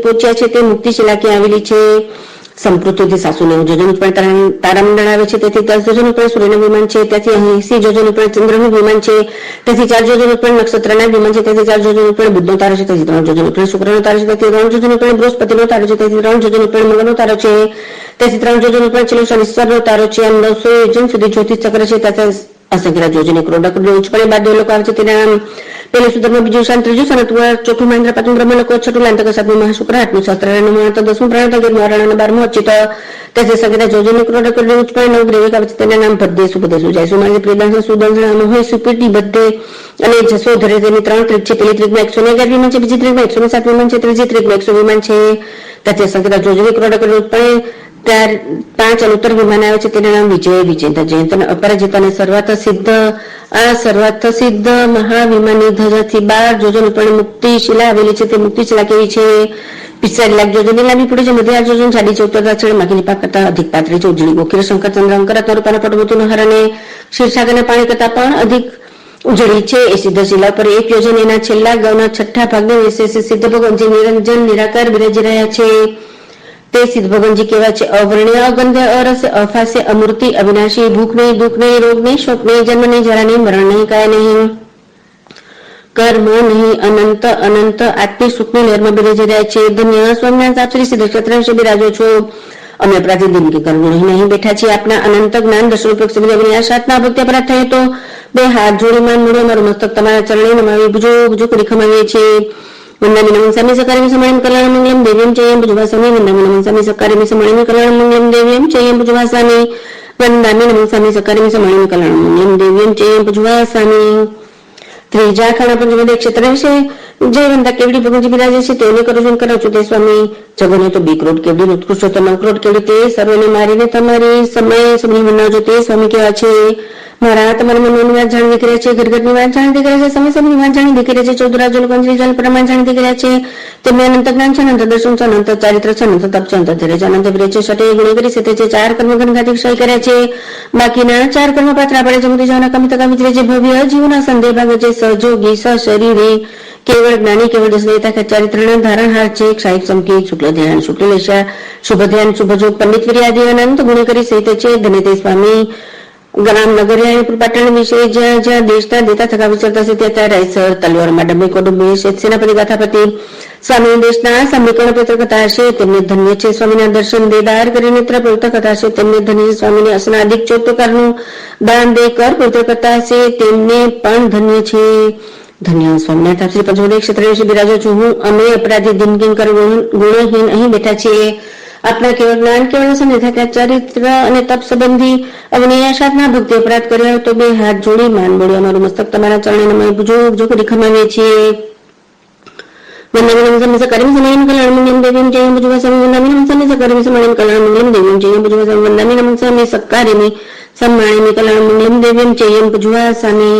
પહોંચ્યા છે તે મુક્તિશિલા ક્યાં આવેલી છે સંપૃતિથી 790 જોજન ઉત્પન્ન તારામંડળ આવે છે તેથી 10 જોજન ઉત્પન્ન સૂર્યનું વિમાન છે ત્યાંથી 80 જોજન ઉત્પન્ન ચંદ્રનું વિમાન છે તેથી 4 જોજન ઉત્પન્ન નક્ષત્રના વિમાન છે તેથી 4 જોજન ઉત્પન્ન બુધનો તારો છે તેથી 3 જોજન ઉત્પન્ન શુક્રનો તારો છે તેથી 3 જોજન ઉત્પન્ન બૃહસ્પતિનો તારો છે તેથી 3 જોજન ઉત્પન્ન મંગળનો તારો છે તેથી 3 જોજન ઉત્પન્ન ચલો શનિશ્ચરનો તારો છે આમ 900 યોજન સુધી જ્યોતિષ ચક્ર છે ત્યાં અસંખ્ય યોજન કરોડ ઉચ્ચપણે બાદ લોકો આવે છે તેના નામ પેલું સુધર્મ બીજું શાંત ત્રીજું સનત ચોથું મહેન્દ્ર પાંચમું બ્રહ્મ લોકો છઠ્ઠું લાંતક સાતમું મહાશુક્ર આઠમું શાસ્ત્રાયણ નવમું 10મું પ્રાણ અગિયારમું 12મું અચ્યુત તેથી સંગીતા યોજન કરોડ કરોડ ઉચ્ચપણે નવ ગ્રેવિક આવે છે તેના નામ ભદ્દે સુપદે સુજાય સુમાજી પ્રિયદંશ સુદંશ હોય સુપીટી બધે અને જસોધરે તેની 3 ત્રિક છે પેલી ત્રિકમાં 111 વિમાન છે બીજી ત્રિકમાં 107 વિમાન છે ત્રીજી ત્રિકમાં 100 વિમાન છે તેથી સંગીતા યોજન કરોડ કરોડ ઉચ્ચપણે 5 અનુત્તર વિમાન આવે છે તેના નામ વિજય વિજેતા જયંત અને અપરાજિત અને સર્વાર્થ સિદ્ધ આ સર્વાર્થ સિદ્ધ મહાવિમાનની ધજાથી 12 જોજન ઉપર મુક્તિશિલા આવેલી છે તે મુક્તિશિલા કેવી છે 45 લાખ જોજન લાંબી પડે છે મધ્ય જોજન સાડી 14 છેડે માગીની પાક કરતા અધિક પાત્રી છે ઉજળી ગોખીર શંકર ચંદ્ર અંકર તરુપાના પટવતુનો હરણે ક્ષીરસાગરના પાણી કરતા પણ અધિક ઉજળી છે એ સિદ્ધ શિલા પર એક યોજન એના છેલ્લા ગૌના છઠ્ઠા ભાગને વિશેષ સિદ્ધ ભગવાનજી નિરંજન નિરાકાર બિરાજી રહ્યા છે તે સિદ્ધ ભગવાનજી કેવા છે અવર્ણ્ય અગંધ અરસ અફાસ્ય અમૂર્તિ અવિનાશી ભૂખ નહીં દુઃખ નહીં રોગ નહીં શોક નહીં જન્મ નહીં જરા નહીં મરણ નહીં કાય નહીં કર્મ નહીં અનંત અનંત આત્મિક સુખની લહેરમાં બિરાજી રહ્યા છે ધન્ય સ્વામિનારાયણ સાપ શ્રી સિદ્ધ ક્ષેત્ર વિશે બિરાજો છો અમે પ્રતિદિન કે કર્મ નહીં બેઠા છીએ આપના અનંત જ્ઞાન દર્શન ઉપયોગ સુવિધા આશાતના ભક્તિ અપરાધ થયો તો બે હાથ જોડી માન મૂળો મારું મસ્તક તમારા ચરણે નમાવી ભુજો કરી ખમાવીએ છીએ वंदामि नमः स्वामी सकारिमि समयं कल्याणमंगलं देव्यं चयं भुजवासामि वंदामि नमः स्वामी सकारिमि समयं कल्याणमंगलं देव्यं चयं भुजवासामि वंदामि नमः स्वामी सकारिमि समयं कल्याणमंगलं देव्यं चयं भुजवासामि ત્રીજા ખાણા પંચમદે ક્ષેત્ર વિશે જય વંદા કેવડી ભગવજી બિરાજે છે તેને કરું કરો છું તે સ્વામી જગને તો 2 કરોડ કેવડી ઉત્કૃષ્ટ તો 9 કરોડ કેવડી તે સર્વને મારીને તમારી સમય સમય બનાવજો તે સ્વામી કેવા છે મારા તમારા મનની વાત જાણી દીકરી છે ઘરઘરની વાત જાણી દીકરી છે સમય સમયની વાત જાણી દીકરી છે 14 રાજ્યોનું કંજરી જલ પ્રમાણ જાણી દીકરી છે તેમને અનંત જ્ઞાન છે અનંત દર્શન છે અનંત ચારિત્ર છે અનંત તપ છે અનંત ધીરજ છે અનંત વિરય છે ષટે ગુણે કરી છે તે 4 કર્મ ગણગાથી ક્ષય કર્યા છે બાકીના 4 કર્મ પાત્ર પડે જમતી જવાના કમિત કમિત છે ભવ્ય જીવના સંદેહ ભાગ છે સહયોગી સશરીરે केवल ज्ञानी केवल दशदेवता का चरित्र धारणहार છે ક્ષાયિક સંકેત શુક્લ ધ્યાન શુક્લ લેશા શુભ ધ્યાન શુભ જોગ પંડિત વિર્યાદિ અનંત ગુણ કરી સહિત છે ધન્યતે સ્વામી ગ્રામ નગર પાટણ વિશે જ્યાં જ્યાં દેશના દેતા થકા વિચરતા છે ત્યાં રાયસર તલવારમાં ડબ્બે કોડુંબે સેનાપતિ ગાથાપતિ સ્વામી દેશના સમીકરણ પવિત્ર કથા છે તેમને ધન્ય છે સ્વામીના દર્શન દેદાર કરી નેત્ર પવિત્ર કથા છે તેમને ધન્ય છે સ્વામીને અસનાદિક ચોત્તકારનું દાન દે કર પવિત્ર કથા છે તેમને પણ ધન્ય છે ધન્ય સ્વામિનાથ આપ શ્રી પંચમદે ક્ષેત્ર વિશે બિરાજો છું હું અમે અપરાધી દિનકિન કર ગુણહીન અહીં બેઠા છીએ આપના કેવળ જ્ઞાન કેવળ સંદેશા ચરિત્ર અને તપ સંબંધી અવનીય સાધના ભક્તિ અપરાધ કર્યો તો 2 હાથ જોડી માન બોલી અમારું મસ્તક તમારા ચરણે નમાઈ જો કરી ખમાવીએ છીએ વંદામિ નમઃ સ્વામી સકારિમ સમયમ કલ્યાણમંગલમ દેવીમ જયમ ભુજવાસામિ વંદામિ નમઃ સ્વામી સકારિમ સમયમ કલ્યાણમંગલમ દેવીમ જયમ ભુજવાસામિ વંદામિ નમઃ સ્વામી સકારિમ સમયમ કલ્યાણમંગલમ દેવીમ જયમ ભુજવાસામિ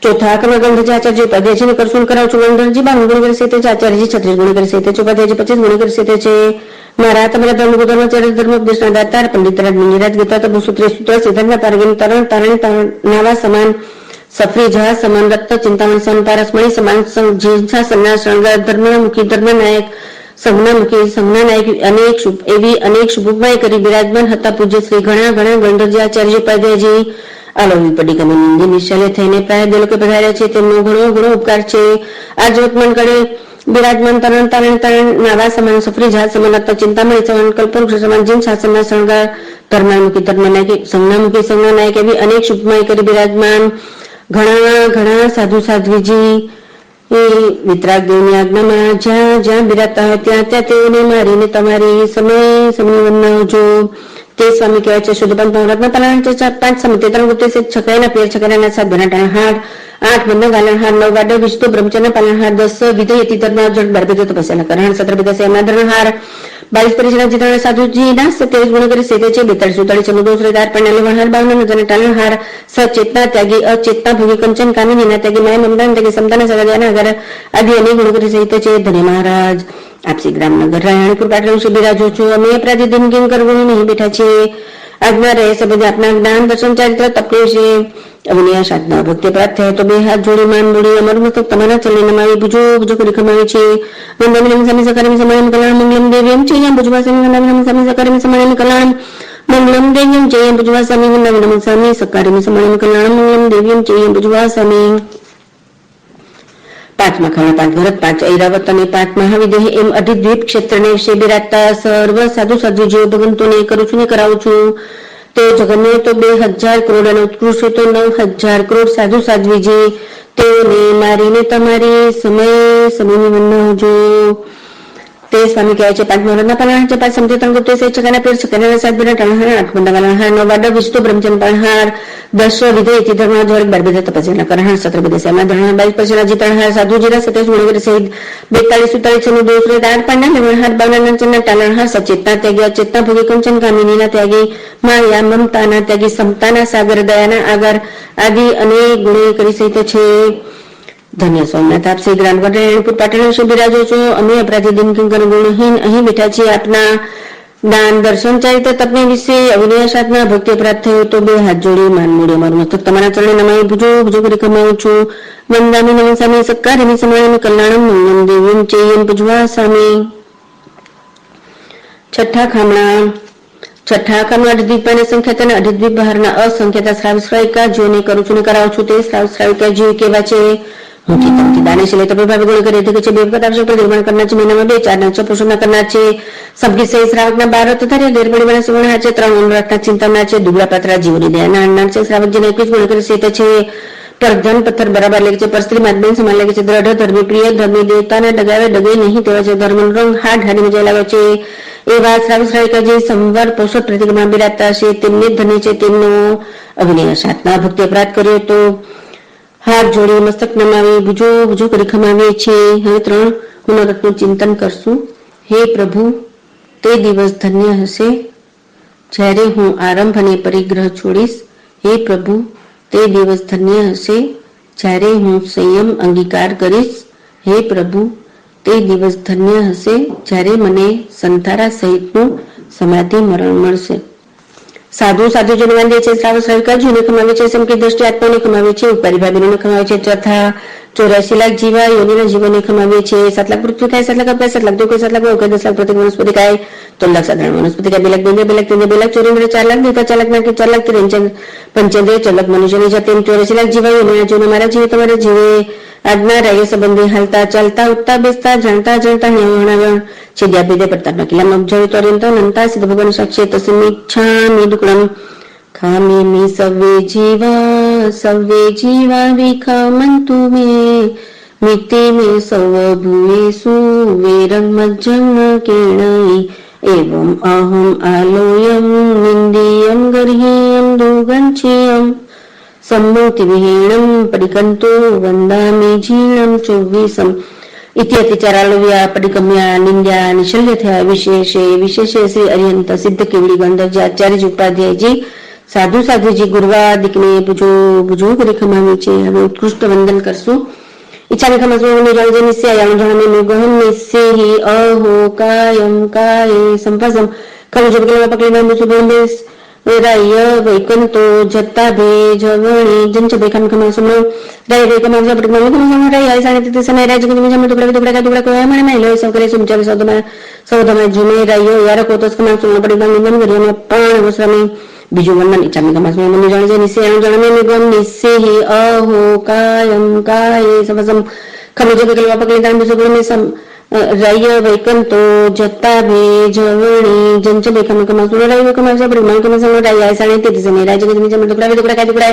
ચોથા કર્મ ગંધજાચાર્ય ઉપાધ્યાયજી ને કરશું કરાવ છું ગંધજી 52 ગુણ કરી છે આચાર્યજી 36 ગુણ કરી છે ઉપાધ્યાયજી 25 ગુણ કરી છે મારા તમારા ધર્મચર્ય ધર્મ ઉપદેશના દાતાર પંડિત રાજ નિરાજ ગીતા તપ સૂત્ર સૂત્ર સિદ્ધાંત પારગીન તરણ તારણી નાવા સમાન સફરી જહાજ સમાન રત્ત ચિંતામણ સમાન પારસમણી સમાન જીંછા સન્ના શણગાર ધર્મમુખી ધર્મનાયક સંજ્ઞામુખી સંજ્ઞાનાયક અનેક શુભમાય કરી બિરાજમાન હતા પૂજ્ય શ્રી ઘણા ગંધજી આચાર્ય ઉપાધ્યાયજી આલોવી પડી ગમે નિંદી નિશાલે થઈને પ્રાય બે લોકો પધાર્યા છે તેમનો ઘણો ઉપકાર છે આ જ્યોતમન કરે બિરાજમાન તરણ તારણ નાવા સમાન સફરી જહાજ સમાન રત્ત ચિંતામણી સમાન કલ્પવૃક્ષ સમાન જીન શાસનના શણગાર ધર્મામુખી ધર્મનાયક સંજ્ઞામુખી સંજ્ઞાનાયક એવી અનેક શુભમાય કરી બિરાજમાન ઘણા સાધુ સાધ્વીજી વિતરાગ દેવની આજ્ઞામાં જ્યાં બિરાજતા હોય ત્યાં તેઓને મારીને તમારી સમય બનાવજો તે સ્વામી કહેવાય છે શુદ્ધ પંચમહાત્મા પાલન 5 સમિતિ 3 ગુપ્તે છે છકાયના પેર છકાયના 7 ઘણા હાડ 8 બંધ ગાલન હાડ 9 વાડે વિષ્ણુ બ્રહ્મચર્ય પાલન હાડ 10 વિધેયતિ ધર્મ જડ બરબેદ તપસ્યા કરણ 17 વિદસે અનાદરણ હાડ 22 પરિજના જીતના સાધુજી ના 27 ગુણ કરી સેતે છે 42 47 ચમદો શ્રીદાર પણ્યાલ હાડ 52 નજર ટાલન હાડ સચેતના ત્યાગી અચેતના ભોગી કંચન કામિની ત્યાગી માય મમદાન ત્યાગી સમતાના સગાના અગર આદિ અનેક ગુણ કરી સહિત છે ધન્ય મહારાજ આપસી ગ્રામનગર રાયણીપુર પાટણ વિશે બિરાજો છું અમે અપરાધી દિનકિન કરવું નહીં બેઠા છીએ આજ્ઞા રહે છે બધા આપના જ્ઞાન દર્શન ચારિત્ર તપલું છે અવનીય સાધના ભક્તિ પ્રાપ્ત થાય તો 2 હાથ જોડી માન બોલી અમારું મસ્તક તમારા ચરણે નમાવી ભુજો કરી ખમાવી છે વંદામિ નમઃ સ્વામી સકારિમ સમયમ કલ્યાણ મંગલમ દેવ્યમ ચયમ ભુજવાસામિ વંદામિ નમઃ સ્વામી સકારિમ સમયમ કલ્યાણ મંગલમ દેવ્યમ ચયમ ભુજવાસામિ વંદામિ નમઃ સ્વામી સકારિમ સમયમ કલ્યાણ મંગલમ દેવ્યમ ચયમ ભુજવાસામિ 5મા ખાણા 5 ભરત 5 ઐરાવત અને 5 મહાવિદેહ એમ અધિદ્વીપ ક્ષેત્રને વિશે બિરાજતા સર્વ સાધુ સાધ્વીજીઓ ભગવંતોને કરું છું ને કરાવું છું તે જગને તો 2000 કરોડ અને ઉત્કૃષ્ટ તો 9000 કરોડ સાધુ સાધ્વીજી તેઓને મારીને તમારી સમયની બનાવજો તે સ્વામી કહે છે 5 મહારાજના પાલન છે 5 સમતે 3 ગુપ્તે છે છકાના પેર છકાના 7 બિના ટાળહાર 8 બંધાવાલા હાર 9 વાડા વિષ્ણુ બ્રહ્મચર્ય પાલહાર 10 વિધેયતિ ધર્મ જોડ બરબેદ તપસ્યા કરણ 17 વિદેશે એમાં ધર્મ 22 પછી જીતણહાર સાધુજીરા 27 ગુણગર સહિત 42 47 છનું દોષ દાન પાંડા લેવણહાર 52 નંચના ટાલણહાર સચેતના ત્યાગી અચેતના ભોગી કંચન કામિનીના ત્યાગી માયા મમતાના ત્યાગી સમતાના સાગર દયાના આગર આદિ અનેક ગુણે કરી સહિત છે ધન્ય સ્વામિનાથ આપ શ્રી ગ્રામગઢ રાયણીપુર પાટણ વિશે બિરાજો છો અમે અપરાધી દિનકિન કર ગુણહીન અહીં બેઠા છીએ આપના દાન દર્શન ચારિત્ર તપની વિશે અવનીય સાધના ભક્તિ પ્રાપ્ત થયો તો 2 હાથ જોડી માન મોડી અમારું મસ્તક તમારા ચરણે નમાવી ભુજો કરી કમાવું છું વંદામિ નમઃ સ્વામી સકારિમ સમયમ કલ્યાણમ મંગલમ દેવીમ ચયમ ભુજવાસામિ 6ઠા ખામણા અધિદ્વીપની સંખ્યા અને અધિદ્વીપ બહારના અસંખ્યતા શ્રાવિકા જીવને કરું છું ને કરાવું છું તે શ્રાવિકા જીવ કેવા છે મોટી તમથી દાનેશીલે તો પ્રભાવ ગુણ કરે છે બે વખત આવશે પર નિર્માણ કરના છે મહિનામાં 2 4 9 પોષણ કરના છે સબકી સહી શ્રાવકના 12 તથા ગેરબડી બને સુવર્ણ છે 3 અનુરાગના ચિંતનના છે દુબળા પાત્રા જીવની દયાના અન્ના છે શ્રાવકજીને 21 ગુણ કરે છે પર ધન પથ્થર બરાબર લાગે છે, પર સ્ત્રી માતબેન સમાન લાગે છે, દ્રઢ ધર્મી પ્રિય ધર્મી દેવતાને ડગાવે ડગે નહીં તેવા છે, ધર્મનો રંગ હાડ હાડી મજા લાગે છે એવા શ્રાવ શ્રાવિકા જે સંવાર પોષક પ્રતિક્રમણ બિરાજતા છે તેમને ધન્ય છે, તેમનો અભિનય સાધના ભક્તિ અપરાધ કર્યો તો હાથ જોડી મસ્તક નમાવી ભુજો ભુજો કરી ખમાવીએ છીએ. હવે 3 મનોરથનું ચિંતન કરશું. હે પ્રભુ, તે દિવસ ધન્ય હશે જ્યારે હું આરંભ અને પરિગ્રહ છોડીશ. હે પ્રભુ, તે દિવસ ધન્ય હશે જ્યારે હું સંયમ અંગીકાર કરીશ. હે પ્રભુ, તે દિવસ ધન્ય હશે જ્યારે મને સંતારા સહિતનું સમાધિ મરણ મળશે. સાધુ સાધુજનો વાંધે છે, શ્રાવ શ્રાવિકાજીને ખમાવે છે, સમકી દ્રષ્ટિ આત્માને ખમાવે છે, ઉપારી ભાભીને ખમાવે છે, ચોથા 84 લાખ જીવા યોગીના જીવોને ખમાવે છે, 7 લાખ પૃથ્વી કાય, 7 લાખ અપાય, 7 લાખ દુઃખ, 7 લાખ ભોગ, 10 લાખ પ્રતિક વનસ્પતિ કાય, 3 લાખ સાધારણ વનસ્પતિ કાય, 2 લાખ 2 લાખ 3 2 લાખ 4 લાખ દેવતા, 4 લાખ નાકી, 4 લાખ 53 4 લાખ મનુષ્યની જાતિ, 84 લાખ જીવા યોગીના જીવને મારા જીવે તમારા જીવે આજના રાય સંબંધી હાલતા ચાલતા ઉઠતા બેસતા જાણતા જાણતા હણાવણ છેદ્યા ભેદે પડતા કિલ્લામાં ઉપજાવી તોર્યંતો નંતા સિદ્ધ ભગવાન સાક્ષી તસ્મિચ્છામિ દુક્કડમ ખામિમિ સવ્વે જીવા વિખમંતુ મે મિત્તે મે સૌ ભૂયેષુ વેરં મજ્જં કેણૈ એવં અહં આલોયં નિંદિયં ગર્હ્યં દુર્ગંચ્છેયં सम्मूर्ति विहीणं परिकंतो वंदामि जीर्णं चौवीसम इति अतिचारालव्या परिकम्या निंद्या निशल्यथया विशेषे श्री अरिहंत सिद्ध केवड़ी गंधर्व आचार्य उपाध्यायजी साधु साधुजी गुरुवादिकने बुजो કરી ખમાવી છે. હવે ઉત્કૃષ્ટ વંદન કરશું. ઈચ્છાને ખમસમાં નિરંજન નિશ્ચયાણ જણમે નિગહન નિશ્ચેહી અહો કાયમ કાય સંપસમ ખમજ બગલમાં પકડીને મુસુબંદેસ રાય વૈકંતો જત્તા ભે જવણી જંચ બેખમ ખમસમ રાય વૈકમ જ પ્રકમણ ખમસમ રાય આય સાને તે સમય રાય જગત મેં ટુકડા કોઈ મને મેલો સૌ કરે સુમચાર સૌદમાં જુમે રાયો યાર કોતસ ખમસમ સુન પડી બંધ ગરિયામાં પણ વસરામી બીજું વર્ણન ઈચ્છામી ખમસમાં મને જાણે છે નિશ્ચય જણમે નિગમ નિશ્ચેહી અહો કાયમ કાય સંપસમ ખમજ બગલમાં પકડીને મુસુબંદેસ રાય વૈકંતો જત્તા ભે જવણી જંચ બેખમ ખમસમ રાય વૈકમ જ પ્રકમણ ખમસમ રાય આય સાને તે સમય રાય જગત મેં ટુકડા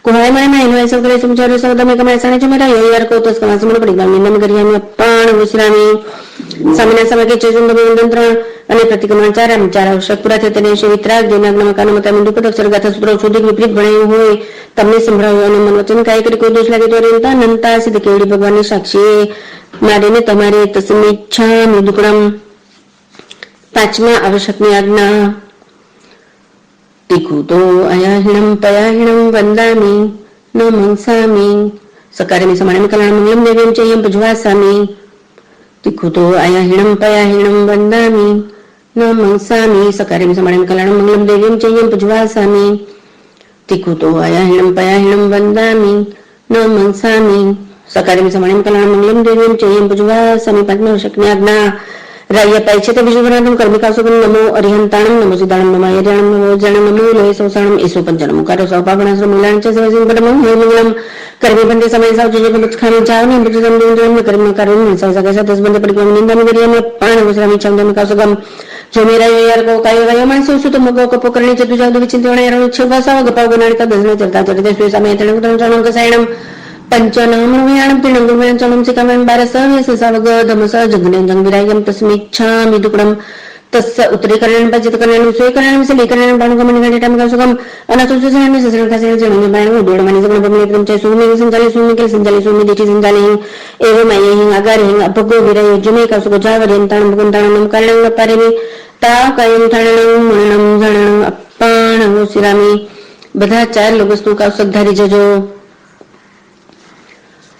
કુહાય મને મેલો સૌ કરે સુમચાર સૌદમાં કમાય સાને જમે રાયો યાર કોતસ ખમસમ પડી બંધ ગરિયામાં પણ વસરામી સામાન્ય સમય કે ચેતન મંત્ર અને પ્રતિક્રમણ ચાર આવશ્યક પૂરા થયા તેને વિતરાગ જૈનાગ્ન મકાનો મતા બિંદુ પર અક્ષરગાથા સૂત્રો શોધિક વિપરીત ભણાયું હોય તમને સંભળાવ્યું અને મન વચન કાય કરી કોઈ દોષ લાગે તો રેતા નંતા સિદ્ધ કેવડી ભગવાનની સાક્ષી મારીને તમારે તસ્મિચ્છામિ દુક્કડમ. 5મા આવશ્યકની આજ્ઞા ટીકુતો અયાહિણમ પયાહિણમ વંદામિ ન મંસામિ સકારમી સમાણમ કલ્યાણ મંગલમ દેવ્યમ ચયમ પજવાસામિ ટીકુતો અયાહિણમ પયાહિણમ વંદામિ ન મંસામિ સકારમી સમાણમ કલ્યાણ મંગલમ દેવ્યમ ચયમ પજવાસામિ ટીકુતો અયાહિણમ પયાહિણમ વંદામિ ન મંસામિ સકારમી સમાણમ કલ્યાણ મંગલમ દેવ્યમ ચયમ પજવાસામિ. 5મા આવશ્યકની આજ્ઞા રાય પાય છે તે વિશ્વવર્ણમ કર્મિકાસુકમ નમો અરિહંતાણમ નમો સિદ્ધાણમ નમો યજાણમ નમો જણમ નમો લોય સૌસાણમ એસો પંચનમ કારો સૌપાગણાશ્રમ મિલાણ છે સવસિંગ પડમમ હે મંગલમ કર્મી બંદે સમય સાવ જે બચ ખાને જાવને બચ જમ કર્મ કર્મ સૌ સગા સતસ બંદે પડી નિંદા ગરિયામે પાણ વસરામી ચંદમ કાસુકમ જો મેરા યાર કો કાય વાય માનસો સુત મગો કપો કરણી ચતુ જાદુ વિચિંતવણે યાર છ ભાષા ગપાવ ગણાડતા દસને ચલતા ચડતે સુય સમય તણમ તણમ કસાયણમ પંચનામ વિયાણમ તિણંગ વિયાણમ સિકામન 12 સવગ ધમસ જગને જંગ વિરાયમ તસ્મિચ્છામિ દુક્કડમ તસ્ય ઉત્તરીકરણ પચિતકરણ સુયકરણ સલીકરણ બાણુગમન ગણિતમ કાસુકમ અનસુસુસન સસરણ કાસે જણને બાણુ દોડમની જગણ બમલે પ્રમ છે સુમે સંચાલી સુમે કે સંચાલી સુમે દેટી સંચાલી એવમ અયહિ અગારહિ અપગો વિરાય જમે કાસુક જાવરેન તાણ મુકુંતાણમ કારણમ પારેમી તા કાયમ થાણમ મણમ જણમ અપ્પાણ સિરામી. બધા 4 લોગસનું કાસુક ધારી જજો.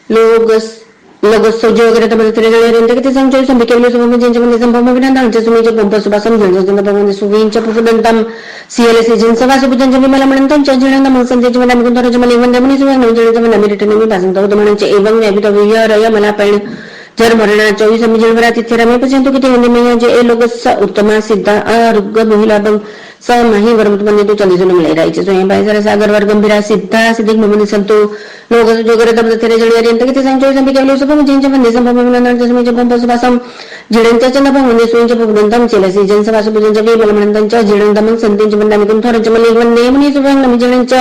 लोगों जो अगर तब तेरे जने रहते कि संचय संबिकेवले सुबह में जिंजम ने संभव में बिना जसुमी जो पंप सुबह समझ जन भगवान सुवीन च पुफुदंतम सीएलएस जिन सभा सुबह जन जमी मलमणंतम चंजणंतम संजय जमना मुकुंदर जमले वंदमनि सुबह नव जन जमना मेरिटने में भाषण तो दमन च एवं व्यापित विय रय मलापण जर मरणा 24 समिजन वरा तिथेरा में पचंतु कि ते में जे ए लोग उत्तम सिद्ध आरोग्य महिला स मही वर्मत बने तो चली जन्म ले रही है तो यहां भाई सागर वर्ग गंभीरा सिद्धा सिद्धिक ममन संतो लोग जो करे तब तेरे जड़े रेंत कि संचय संबि केवल सब जिन जन ने संभव में नंद जसमे जब बसवासम जिडंच चंद भवन सुंच भवनंतम चले सीजन सवास बुजन जगे बलमनंतम च जिडंतम संतिन जमन नाम कुन थोर जमले वन नेमनी सुबंग नम जिडंच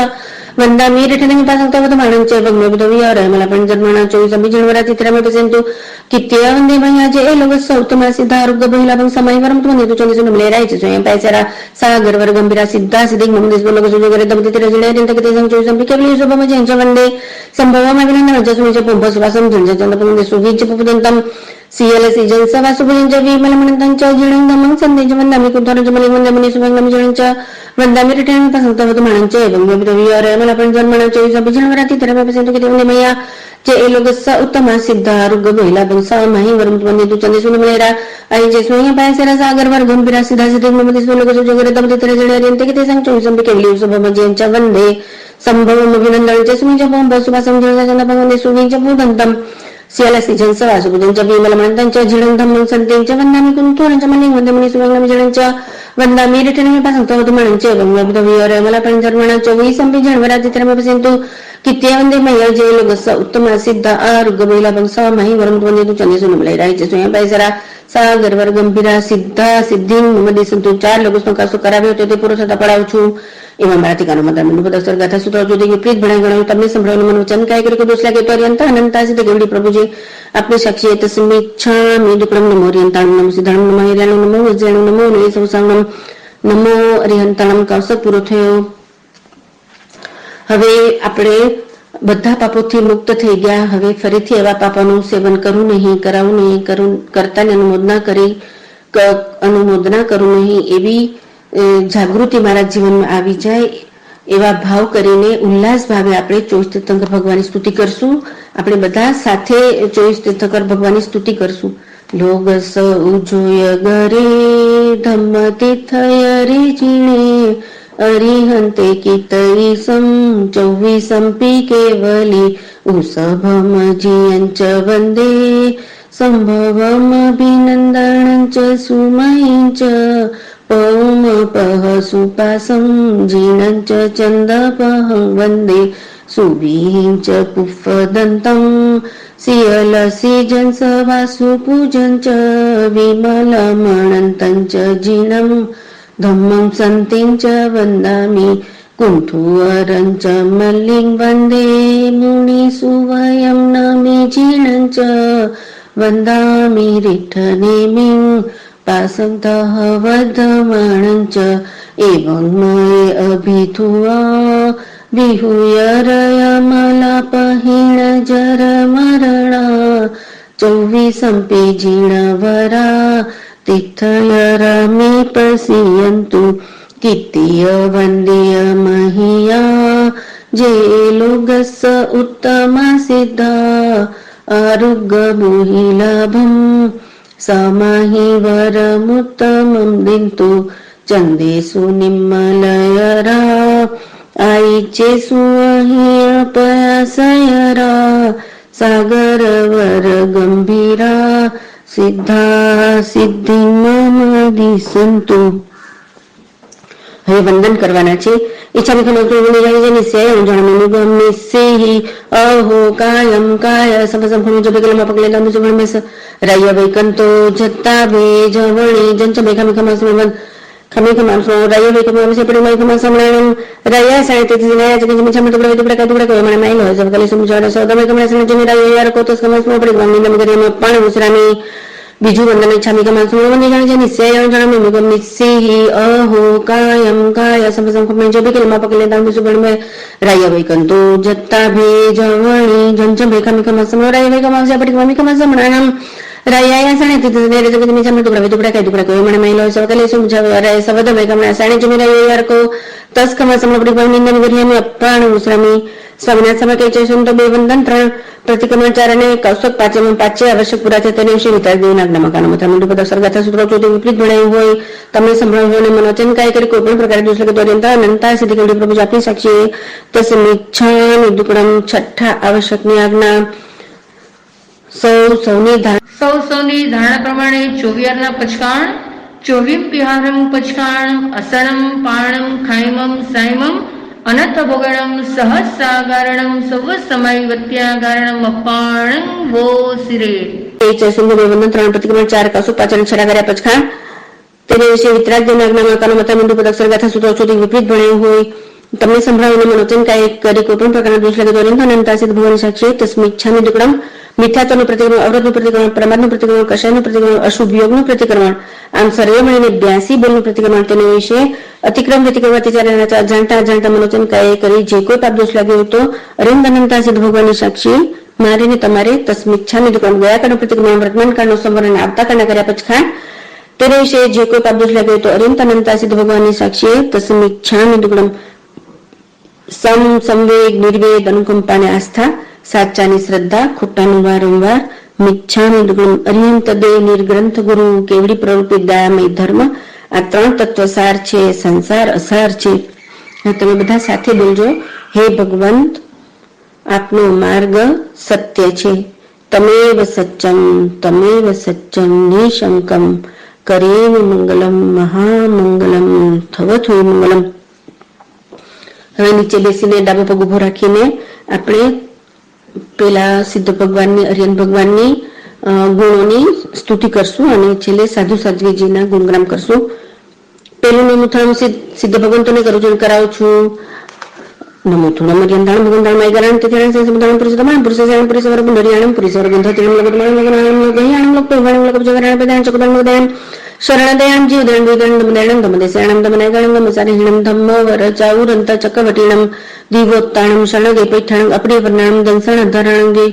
वंदामी रिठने पासंगतवधमाणंचे भग्नविधविहार मला पण जन्मना 24 बीजनवरा तित्रमे पसेंतु कित्य वंदे भयाजे एलोगस उत्तमा सिद्धा आरोग्य बहिला पण समयवरम तुमने तुझे सुन मलेरायचे स्वयं पैसरा सागर वर गंभीरा सिद्धा सिद्धिक ममदेश बोलग सुजगरे दमते तिरजले अत्यंत कते संग 24 बिकेवली सुभम जंच वंदे संभवम अभिनंदन जसुचे पंपसवासम झंझ पण सुगीच पुपदंतम सीएल सीजन सवा सुभजंच्या विमल म्हणतांच्या जिणंदम संदेश वंदामी कुंतरज मली वंदमनी सुभंगम जिणंच्या वंदामी रिटर्न पासंगतवध माणंचे भग्नविधविहार मला पण जन्मना 24 बीजनवरा तित्रमे पसेंतु कित्य वंदे मैया जे एलोगस उत्तमा सिद्धा आरोग्य बहिला पण समाही वरम तुमने तुझे सुन मलेरा आई जे स्वयं पैसरा सागर वर गंभीरा सिद्धा सिद्धिक ममदेश बोलग सुजगरे दमते तिरजले अत्यंत कते संग 24 बिकेवली सुभम जंच्या वंदे संभवम अभिनंदन जसुचे पंपसवासम झंझ पण सुगीच पुपदंतम सियाला सीजन सवा सुभजंच्या विमल म्हणतांच्या झिणंदम संदेशच्या वंदामी कुंतरज मली वंदमनी सुभंगम जिणंच्या वंदामी रिटर्न पासंगतवध माणंचे भग्नविधविहार मला पण जन्मना 24 बीजनवरा तित्रमे पसेंतु कित्य वंदे मैया जे एलोगस उत्तमा सिद्धा आरोग्य बहिला पण समाही वरम तुमने तुझे सुन मलेरायचे स्वयं पैसरा सागर वर गंभीरा सिद्धा सिद्धिक ममदेश संतु 4 लोगों का सु करावे होते ते पुरुष था पड़ाव छु एवं मराठी गानो मदर मन पदसर गाथा सुतो जो देगी प्रीत बना गणो तमने संभ्रम मन वचन काय करे को दूसरा के पर्यंत अनंता सिद्ध गौड़ी प्रभु जी अपने साक्षी तस्मी छामी दुक्रम नमो रियंताणम नमो सिद्धाणम नमो हिराणम नमो वज्रणम नमो निसंसांगम नमो અરિહંતાણમ કૌશક પૂરો થયો. હવે આપણે બધા પાપોથી મુક્ત થઈ ગયા. હવે ફરીથી એવા પાપોનું સેવન કરવું નહીં, કરાવવું નહીં, કરતાની અનુમોદના કરવું નહીં, એવી જાગૃતિ મારા જીવનમાં આવી જાય એવા ભાવ કરીને ઉલ્લાસ ભાવે આપણે 24 તીર્થંકર ભગવાનની સ્તુતિ કરશું. આપણે બધા સાથે 24 તીર્થંકર ભગવાનની સ્તુતિ કરશું. લોગસ ઉજોય ગરે ધમ્મ તીર્થય રે જીણે અરિહંતે કીતઈ સમ 24 કેવલી ઉસભમ જીયંચ વંદે સંભવમ અભિનંદનંચ સુમયંચ પૌમપહ સુપાસમ જીણંચ ચંદપહં વંદે સુવીંચ પુફદંતં सियल सीजन सवासु पूजन च विमल मणंतं च जिणं धम्मं संतिं च वन्दामि कुंठुवरं च मल्लिं वन्दे मुनिसुवयं नमि जिणं च वन्दामि रिठनेमिं पासंतः वधमाणं च एवं मये अभिथुआ विहुयरय मलापहीण जर मरणा 24 जीणवरा तीर्थयरमे पसियन्तु कीर्तिय वन्देय महीया जे लोगस उत्तमा सिद्धा आरोग्य मोहिलाभं समाहि वरमुत्तमं दिन्तु चन्देषु निम्मलयरा आईचे सुअहिय पयासयरा सागर वर गंभीरा सिद्धा सिद्धि ममदी संतु. હવે વંદન કરવાના છે. ઈચ્છા વિખમ નિશ્ચય જાણવાનું નિશ્ચય અહો કાયમ કાય સમસંભૂ જબેગલમાં પગલે લાંબુ સુગણમેસ રાય વૈકંતો જત્તા ભે જવણી જંચ મેઘામિખમાં સુમન ખમીખમાં રાય વૈકંતો વિશે પડી મૈખમાં સમણમ રાય સાહિત્ય દિનાય જગત મિછા મત બડે બડે કાદુડા કોઈ મને માઈલ હોય જબકલે સમજાડે સૌદમે કમણે સને જમી રાય યાર કો તો સમસમાં પડી ગમી નમ કરીમાં પાણી ઉસરામી બીજું વંદન ઈચ્છામી કમાન સુમવની જાણે છે નિશ્ચય જાણમે મુગમ નિશ્ચય અહો કાયમ કાય સમસંખમે જબેગલમાં પગલે લાંબુ સુગણમે રાય વૈકંતો જત્તા ભે જવણી જંચ મેઘામિખમાં સમણ રાય વૈકંતો વિશે પડી ગમી સમણમ રાયા સાણે તિને જગત મિછા મત બડે બડે કાદુડા કોઈ મને માઈલ હોય જબકલે સમજાડે સૌદમે કમણે સાણે જમી રાય યાર કો તસ કમા સમણ પડી ગમી નમ કરીમાં પાણી ઉસરામી સ્વામિનાથ સમય કહે છે સંતો બે વંદન 3 प्रतिक्रमण 4 અને કૌશક 5 5 આવશ્યક પૂરા થયા તેને વિશે વિતાર દેવના આજ્ઞામાં મથા મંડપ પદ ગાથા સૂત્રો ચોથી વિપરીત ભણાયું હોય તમને સંભળાવ્યું હોય અને મનોચન કાય કરી કોઈ પણ પ્રકારે દોષ લગે દોર્યંતા અનંતા સિદ્ધિ ગૌડી પ્રભુ આપની સાક્ષી તસ્મિચ્છા નિદુકડમ છઠ્ઠા આવશ્યકની આજ્ઞા સૌની ધારણા પ્રમાણે 24 પચકાણ 24 પિહારમ પચકાણ અસણમ પાણમ ખાઈમમ સાઈમમ અનથ ભોગણમ સહસ્રાગારણમ સવ સમય વત્યાગારણમ અપાણમ વો સિરે. એ ચસુંદ વંદન 3 પ્રતિક્રમણ 4 કસુ 5 અને 6 કર્યા પચખાણ તેને વિશે વિતરાગ દેવના આજ્ઞામાં કાનો મતા મંડુ પદ ગાથા સૂત્રો ચોથી વિપરીત ભણાયું હોય તમને સંભળાવીને મનોચન કાય કરે કોઈ પણ પ્રકારના દોષ લાગે તો અનંતા સિદ્ધ ભગવાન સાક્ષી તસ્મિચ્છામિ દુક્કડમ મિથ્યાત્વનું પ્રતિક્રમણ, અવરોધનું પ્રતિક્રમણ, પ્રમાદનું પ્રતિક્રમણ, કષાયનું પ્રતિક્રમણ, અશુભ યોગનું પ્રતિક્રમણ, આમ સર્વે મળીને 82 બોલનું પ્રતિક્રમણ. તેના વિશે અતિક્રમ પ્રતિક્રમ અતિચાર્ય જાણતા મનોચન કાય કરી જે કોઈ પાપ દોષ લાગ્યો તો અનંતા સિદ્ધ ભગવાનની સાક્ષી મારે ને તમારે તસ્મિચ્છામિ દુક્કડમ ગયા કાળનું પ્રતિક્રમણ, વર્તમાન કાળનું સંવરણ, આવતા કાળના કર્યા પછખાણ તેના વિશે જે કોઈ પાપ દોષ લાગ્યો તો અનંતા સિદ્ધ ભગવાનની સાક્ષી તસ્મિચ્છામિ દુક્કડમ. સંવેગ, નિર્વેદ, અનુકંપાને આસ્થા, સાચાની શ્રદ્ધા, ખોટાનું વારંવાર, મિચ્છામિ દુક્કડમ, અરિહંત દે, નિર્ગ્રંથ ગુરુ, કેવડી પ્રવૃત્તિ, દયામય ધર્મ. આ 3 તત્વ સાર છે, સંસાર અસાર છે. તમે બધા સાથે બોલજો, હે ભગવંત આપનો માર્ગ સત્ય છે. તમેવ સચ્ચમ નિશંકમ કરેવ મંગલમ મહામંગલમ થવત હોય મંગલમ. હવે નીચે બેસીને ડાબો પગ ઉભો રાખીને આપણે પેલા સિદ્ધ ભગવાનની, અરિયન ભગવાનની ગુણોની સ્તુતિ કરશું અને છેલ્લે સાધુ સાધ્વીજીના ગુણગાન કરશું. પેલું નમુથામ સિદ્ધ ભગવંતોને કરું છું, કરાવું છું. નમોથુનમ અરિયંતાણ ભગવંતાણ મૈગરાણ તિથિરાણ સંસમતાણ પુરુષોત્તમાણ પુરુષોત્તમાણ પુરુષવર પુંડરીયાણમ પુરુષવર ગંધતિરમ લગતમાણ લગનાણમ લગહયાણમ લગપૈવાણમ લગપજગરાણ પદાણ ચકુદાણ મગદાયણ શરણદયાણ જીવદાણ વિદાણ દમદાયણમ દમદેશાણમ દમનાયગાણમ દમસારિહિણમ ધમ્મ વરચાઉરંત ચકવટીણમ દીવોત્તાણમ શરણગે પૈઠાણમ અપ્રિયવર્ણાણમ દંસણધરાણંગે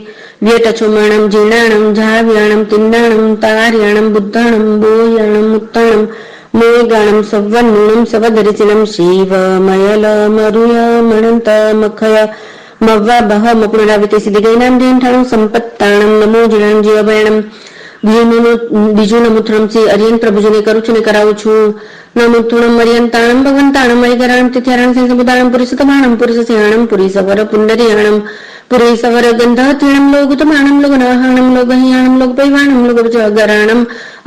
વ્યટચોમાણમ જીર્ણાણમ જાવ્યાણમ તિન્નાણમ તાર્યાણમ બુદ્ધાણમ બોયાણમ મુત્તાણમ મોગાણમ સવન્નુણમ સવદરિચિણમ શિવમયલમરુય મણંતમખય મવ્વાબહ મપુનરાવિતે સિદ્ધિગૈનામ દેનઠાણમ સંપત્તાણમ નમો જીણામ જીવભયણમ. બીજું નમુથુણમ શ્રી અરિયન પ્રભુજીને કરું છું ને કરાવું છું. નમુથુણમ અરિયંતાણમ ભગવંતાણમ મૈગરાણમ તિથ્યારાણમ સંસબુદાણમ પુરુષોત્તમાણમ પુરુષસેણાણમ પુરીસવર પુંડરીયાણમ પુરીસવર ગંધતીણમ લોગુતમાણમ લોગનાહાણમ લોગહયાણમ લોગપૈવાણમ લોગજગરાણમ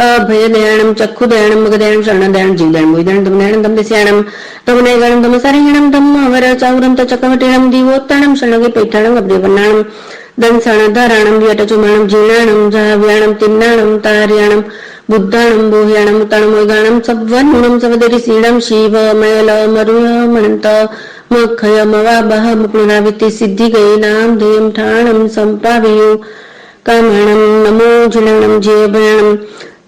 અભયદયાણમ ચક્ષુદયાણમ મગદયાણમ શરણદયાણમ જીવદાણમ બોયદાણમ દમનાયણમ દમદેશ્યાણમ દમનાયગાણમ દમસારિહિણમ ધમ્મ વરચાઉરંત ચકવટીણમ દીવોત્તાણમ શરણગે પૈઠાણમ અપ્રિયવર્ણાણમ દંસણધરાણમ વ્યટચોમાણમ જીર્ણાણમ જાવ્યાણમ તિન્નાણમ તાર્યાણમ બુદ્ધાણમ બોહ્યાણમ ઉત્તાણમ મોગાણમ સવન્નુણમ સવદરિચિણમ શિવમયલમરુય મણંત મખય મવાબહ મુપુનરાવિતે સિદ્ધિગૈનામ દેમઠાણમ સંપાવયો કામાણમ નમો જીણાણમ જીવભયાણમ.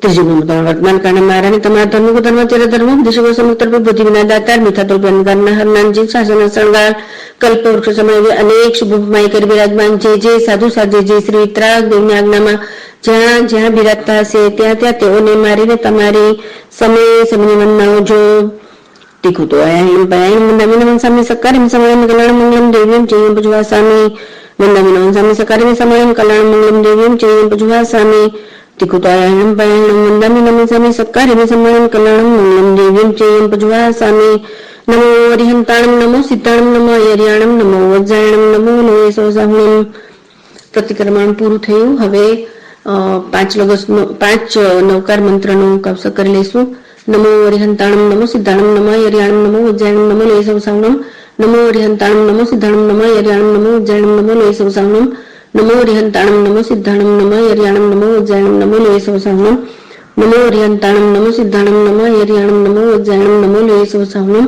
ત્રીજું વર્તમાન કાળના મારાને તમારા ધર્મ ધર્મ તેર ધર્મ દિશકો સમુત્ર બુદ્ધિ વિના દાતાર મીઠા તો અનગારના હરનાનજી શાસન શણગાર કલ્પવૃક્ષ સમય અનેક શુભમાઈ કરી બિરાજમાન જે સાધુ સાધ્ય જે શ્રી વિતરાગ દેવની આજ્ઞામાં જ્યાં જ્યાં બિરાજતા હશે ત્યાં ત્યાં તેઓને મારીને તમારી સમય વંદનાઓ જો. તીખું તો વંદામિનવન સ્વામી સકારી સમયમ કલ્યાણ મંગલમ દેવ્યમ જયમ પજવા સ્વામી વંદામિનવન સ્વામી સકારી સમયમ કલ્યાણ મંગલમ દેવ્યમ જયમ પજવા સ્વામી. તિકુતાયણમ પયણમ વંદામિનવન સ્વામી સકારી સમયમ કલ્યાણમ મંગલમ દેવ્યમ જયમ પજવા સ્વામી. નમો અરિહંતાણમ નમો સિદ્ધાણમ નમો અયર્યાણમ નમો વજ્જાયણમ નમો લોયસોસાહુણમ. પ્રતિક્રમણ પૂરું થયું. હવે 5 નવકાર મંત્રનો કવસક કરી લઈશું. નમો અરિહંતાણમ નમો સિદ્ધાણમ નમો અયર્યાણમ નમો વજ્જાયણમ નમો લોયસોસાહુણમ. નમો અરિહંતાણમ નમો સિદ્ધાણમ નમો અયર્યાણમ નમો વજ્જાયણમ નમો લોયસોસાહુણમ. નમો અરિહંતાણમ નમો સિદ્ધાણમ નમો અયર્યાણમ નમો વજ્જાયણમ નમો લોયસોસાહુણમ. નમો અરિહંતાણમ નમો સિદ્ધાણમ નમો અયર્યાણમ નમો વજ્જાયણમ નમો લોયસોસાહુણમ.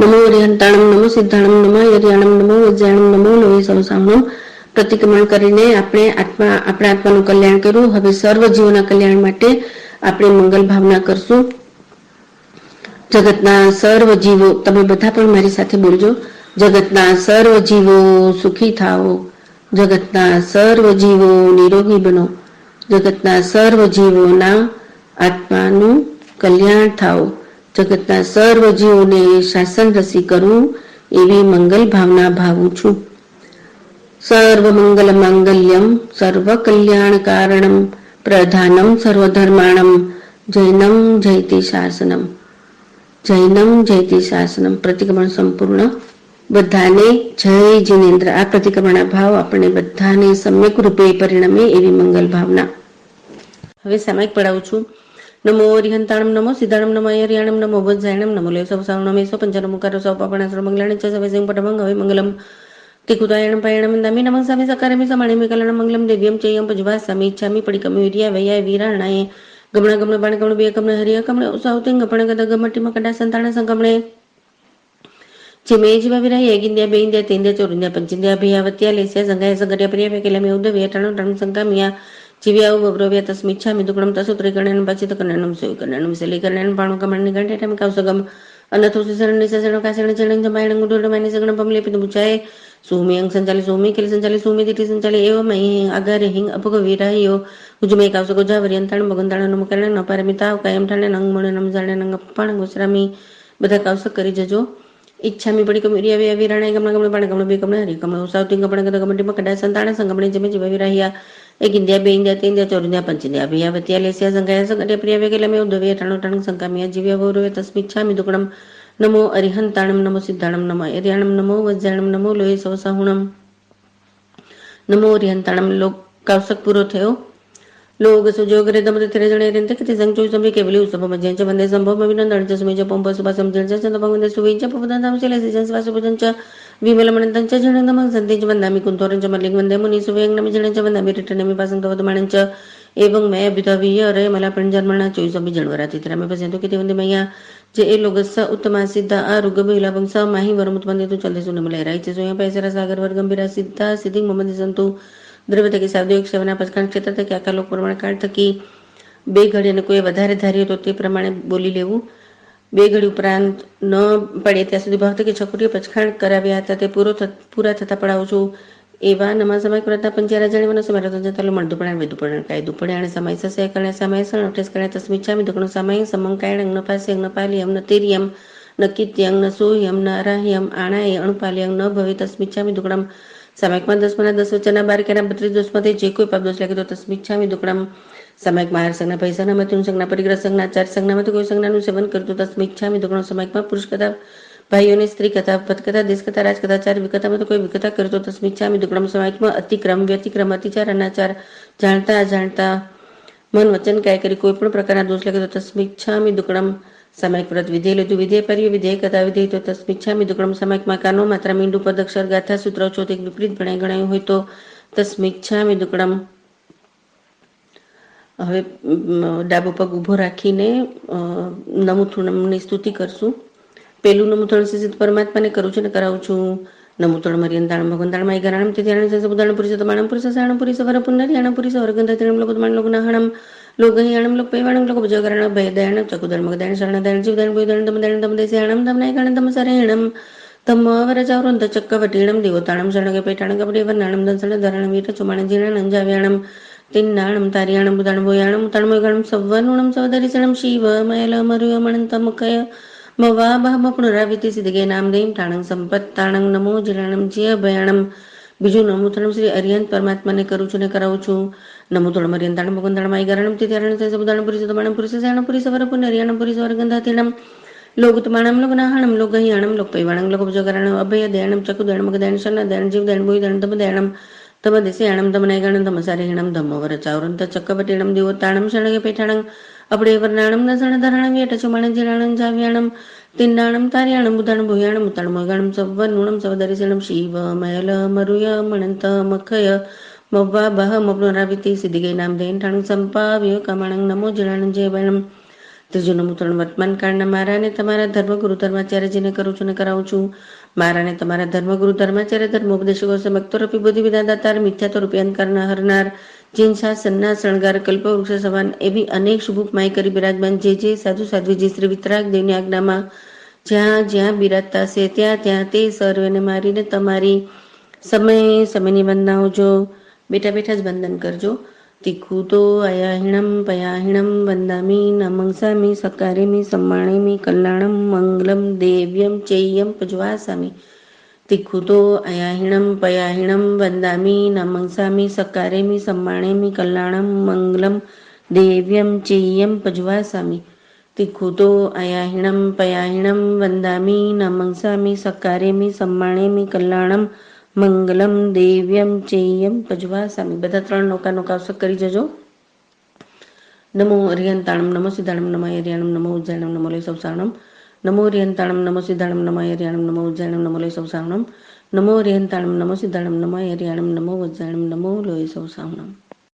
નમો અરિહંતાણમ નમો સિદ્ધાણમ નમો અયર્યાણમ નમો વજ્જાયણમ નમો લોયસોસાહુણમ. પ્રતિક્રમણ કરીને આપણે આપણા આત્માનું કલ્યાણ કર્યું. હવે સર્વ જીવોના કલ્યાણ માટે આપણે મંગલ ભાવના કરશું. જગતના સર્વ જીવો, તમે બધા પણ મારી સાથે બોલજો, જગતના સર્વ જીવો સુખી થાઓ, જગતના સર્વ જીવો નિરોગી બનો, જગતના સર્વ જીવોના આત્માનું કલ્યાણ થાઓ, જગતના સર્વ જીવોને શાસન રસી કરું એવી મંગલ ભાવના ભાવું છું. સર્વ મંગલ માંગલ્યમ સર્વ કલ્યાણ કારણમ પ્રધાનમ સર્વધર્માણમ જૈનમ જયતિ શાસનમ. જૈનમ જયતિ શાસનમ. પ્રતિક્રમણ સંપૂર્ણ. બધાને જય જીનેન્દ્ર. આ પ્રતિક્રમણના ભાવ આપણને બધાને સમ્યક રૂપે પરિણમે એવી મંગલ ભાવના. હવે સામાયિક પડાવું છું. નમો અરિહંતાણમ નમો સિદ્ધાણમ નમો અયર્યાણમ નમો વજ્જાયણમ નમો લોયસોસાહુણમ એસો પંચનમુકારો સૌ પાપણાસુર મંગલાણી ચ સવૈસિંહ પટમંગ હવે મંગલમ. તિકુતાયણમ પાયણમ દામી નમઃ સ્વામી સકારમી સમાણિમી કલ્યાણમ મંગલમ દેવ્યમ ચયમ પજવા સ્વામી ઈચ્છામી પડિકમી વિર્યા વૈયા વીરાણાએ ગમણા ગમણે બાણ ગમણે બે ગમણે હરિય ગમણે ઉસાવતિંગ ગપણે ગદ ગમટીમાં કડા સંતાણ સંગમણે ചിമേജി വിരാഹി ഏകിന്ത്യ ബേന്ത്യ തേന്ത്യ ചൊറിന്ത്യ പഞ്ചിന്ത്യ അഭിയാവത്യ ലേസ്യ സംഘയ സംഘട്യ പ്രിയ കിലമേ ഉദവ്യ ടണം ടണം സംഗമ്യ ചിവ്യാവ് ബബ്രവ്യ തസ്മിച്ഛാമി ദുഃഖം തസുത്രീകരണം പചിതകരണം സുകരണം വിശലീകരണം പാണുകമണ്ണികണ്ഠം കൗസകം അന്നഥോസിസരണം നിസരണം കാസരണം ചരണം ജമായണം ഗുരുടം മനസ്സകണം പമലേപിതും ബുച്ചായ സൂമിയং संचाली सूमी किल संचाली सूमी दिटी संचाली एवं मई अगर हिंग अपग विराहियो उजमे कावस गोजा वरियंताण भगंताण नमकरण न पारमिता कायम ठाणे नंग मणे नम जाणे नंग पण गुसरामी બધા કાવસક કરી જજો ઈચ્છામી પડી કમરી આવી આવી રાણા ગમણા ગમણા પાણ ગમણા બે ગમણા હરી ગમણા સાઉથી ગમણા ગમણા ગમટી મકડા સંતાણ સંગમણી જમે જીવ વિરાહિયા એક ઇન્ડિયા બે ઇન્ડિયા તે ઇન્ડિયા ચોર ઇન્ડિયા પંચ ઇન્ડિયા અભિયાવત્યા લેસ્યા સંગાયા સંગડ્યા પ્રિય વેગેલમે ઉદ્ધવ્ય ટાણો ટાણ સંકામિયા જીવ્યા ગૌરવે તસ્મિચ્છામિ દુકડમ નમો અરિહંતાણમ નમો સિદ્ધાણમ નમો એર્યાણમ નમો વજ્જાણમ નમો લોહી સવસાહુણમ નમો અરિહંતાણમ લોક કાવસક પૂરો થયો लोग सुजोगरे दमते तेरे जणे रेंते किते संचो संबे केवली उसब मजेंच वंदे संभव अभिनंदन च सुमेज पंप सुबा समजेंच चंद भगवंदे सुवेंच पवदन दाम चले सिजंस वासु भजंच विमल मनंतंच जणंद मग संदेज वंदामि कुंतोरंच मलिंग वंदे मुनि सुवेंग नमि जणंच वंदामि रिटनमि पासंग वदमाणंच एवं मैं अभितवीय अरे मला पण जन्मना 24 जनवरा तिथरा में पसंतो किते वंदे मैया जे ए लोगस उत्तमा सिद्धा आरुग बेला वंश माही वरमुत वंदे तो चले सुने मले राईचे सोया पैसरा सागर वर गंभीरा सिद्धा सिद्धिंग मोहम्मद संतु દ્રવ્ય થકી સાવદેવ સેવના પચકાંડ ક્ષેત્ર થકી આખા લોક પ્રમાણે કાળ થકી બે ઘડી અને કોઈ વધારે ધાર્યો તો તે પ્રમાણે બોલી લેવું. બે ઘડી ઉપરાંત ન પડે ત્યાં સુધી ભાવ થકી છકડીઓ પચખાણ કરાવ્યા હતા તે પૂરા થતા પડાવું છું એવા નમા સમય કરતા પંચારા જાણીવાનો સમય રતો જતા મળદુપણા વેદુપણા કાય દુપણા સમય સસે કણે સમય સણ અઠેસ કણે તસ્મિચ્છામિ દુકણો સમય સમં કાયણ ન પાસે ન પાલિયમ ન તેરિયમ ન કિત્યં ન સોહ્યમ ન અરાહ્યમ આણાય અણુપાલ્યં ન ભવે તસ્મિચ્છામિ દુકણમ સામાયિકમાં 10 10 વચ્ચેના 12 કેના 32 દોષમાંથી જે કોઈ પાપ દોષ લાગે તો તસ્મિચ્છામિ દુકડમ સામાયિકમાં હાર સંજ્ઞા પૈસાના મૈથુન સંજ્ઞા પરિગ્રહ સંજ્ઞા ચાર સંજ્ઞામાંથી કોઈ સંજ્ઞાનું સેવન કરતું તસ્મિચ્છામિ દુકડમ સામાયિકમાં પુરુષ કથા ભાઈઓની સ્ત્રી કથા પદ કથા દેશ કથા રાજ કથા ચાર વિકથામાં તો કોઈ વિકથા કરતો તસ્મિચ્છામિ દુકડમ સામાયિકમાં અતિક્રમ વ્યતિક્રમ અતિચાર અનાચાર જાણતા અજાણતા મન વચન કાય કરી કોઈ પણ પ્રકારના દોષ લાગે તો તસ્મિચ્છામિ દુકડમ સામાયિક વ્રત વિધેય લીધું વિધેય પર્ય વિધેય કથા વિધેય તો તસ્મિચ્છામિ દુકડમ સામાયિકમાં કાનો માત્રા મીંડું પદ અક્ષર ગાથા સૂત્ર ચોથિક વિપરીત ગણાયું હોય તો તસ્મિચ્છામિ દુકડમ. હવે ડાબો પગ ઊભો રાખીને નમુથુણમની સ્તુતિ કરશું. પેલું નમુથણ સિદ્ધ પરમાત્માને કરું છું ને કરાવું છું. નમુથણ મર્યંતાણમ ભગવંતાણમ આઈગરાણમ તિથિયાણમ સંસબુદાણમ પુરીસ તમાણમ પુરીસ સાણમ પુરીસ વર પુનરિયાણમ પુરીસ વર્ગંધતિણમ લોકુદમાણ લોકનાહણમ लोगहियाणम लोक पैवाणम लोक भजगरणम भयदयाणम चकुदर्म मगदयण शरणदयण जीवदयण भुयदयण दमदयण दमदेशयाणम दमनायगणम दमसरेणम तमवरजावरंत चक्कवटीणम देवताणम शरणगे पेटाणम कपडेवर्णाणम दंसण धरणम वीट चुमाण जीर्णम जाव्याणम तिन्नाणम तारियाणम बुदाण भोयाणम तणमयगणम सवनुणम सवदरिसणम शिव मयलमरुयमणंतमकय मवाबहम पुनराविति सिद्धगे नामदेम ટાણંગ સંપત ટાણંગ નમો જીરાણમ જે ભયાણમ. બીજું નમુથણમ શ્રી અરિયંત પરમાત્માને કરું છું ને કરાવું છું. નમુથણમ અરિયંતાણમ ભગવંતાણમ આઈગરાણમ તિથિયાણમ સંસબુદાણમ પુરીસ તમાણમ પુરીસ સાણમ પુરીસ વર પુનરિયાણમ પુરીસ વર્ગંધાતિણમ लोकतमाणम लोकनाहणम लोकहियाणम लोकपैवाणम लोकभजगरणम अभयदयाणम चकुदयण मगदयण शरणदयण जीवदयण भुयदयण दमदयणम तमदेशयाणम दमनायगणम दमसारेणम दमवरचावरंत चक्कवटीणम देवताणम शरणगे पेठाणम अपडेवर्णाणम दसणधरणम येटचुमाण जीराणम जाव्याणम तिन्नाणम तारियाणम बुधाण भुयाणम तणमगणम सवनुणम सवदरिसणम शिव मयलमरुय मणंतमखय मव्वाबह मपुनराविति सिद्धिगे नामदेन ठाणं संपाव्य कमाणं नमो જીરાણમ જય વણમ. ત્રીજું નમુથણ વર્તમાન કાળના મારા અને તમારા ધર્મગુરુ ધર્માચાર્યજીને કરું છું ને કરાવું છું. મારા અને તમારા ધર્મગુરુ ધર્માચાર્ય ધર્મોપદેશકો સમક્તોરપી બુદ્ધિ વિદાદાતાર મિથ્યાતો રૂપી અંધકારના હરનાર જીન સન્ના શણગાર કલ્પવૃક્ષ સવાન એવી અનેક શુભુપમાય કરી બિરાજમાન જે સાધુ સાધ્વીજી શ્રી વિતરાગ દેવની આજ્ઞામાં જ્યાં જ્યાં બિરાજતા છે ત્યાં ત્યાં તે સર્વેને મારીને તમારી સમયની વંદનાઓ જો બેઠા બેઠા જ વંદન કરજો. તીખું તો અયાહિણમ પયાહિણમ વંદામી નમંસામી સકારેમી સમ્માણેમી કલ્યાણમ મંગલમ દેવ્યમ ચેયમ પજવાસામી. તીખું તો અયાહિણમ પયાહિણમ વંદામી નમંસામી સકારેમી સમ્માણેમી કલ્યાણમ મંગલમ દેવ્યમ ચેયમ પજવાસામી. તીખું તો અયાહિણમ પયાહિણમ વંદામી નમંસામી સકારેમી સમ્માણેમી કલ્યાણમ મંગલમ દેવ્યમ ચેયમ પજવાસામી. બધા 3 નૌકા નૌકાવસક કરી જજો. નમો અરિયંતાણમ નમો સિદ્ધાણમ નમો અરિયાણમ નમો ઉજ્જાણમ નમો લય સૌસાણમ. નમો અરિયંતાણમ નમો સિદ્ધાણમ નમો અરિયાણમ નમો ઉજ્જાણમ નમો લય સૌસાણમ. નમો અરિયંતાણમ નમો સિદ્ધાણમ નમો અરિયાણમ નમો ઉજ્જાણમ નમો લય સૌસાણમ.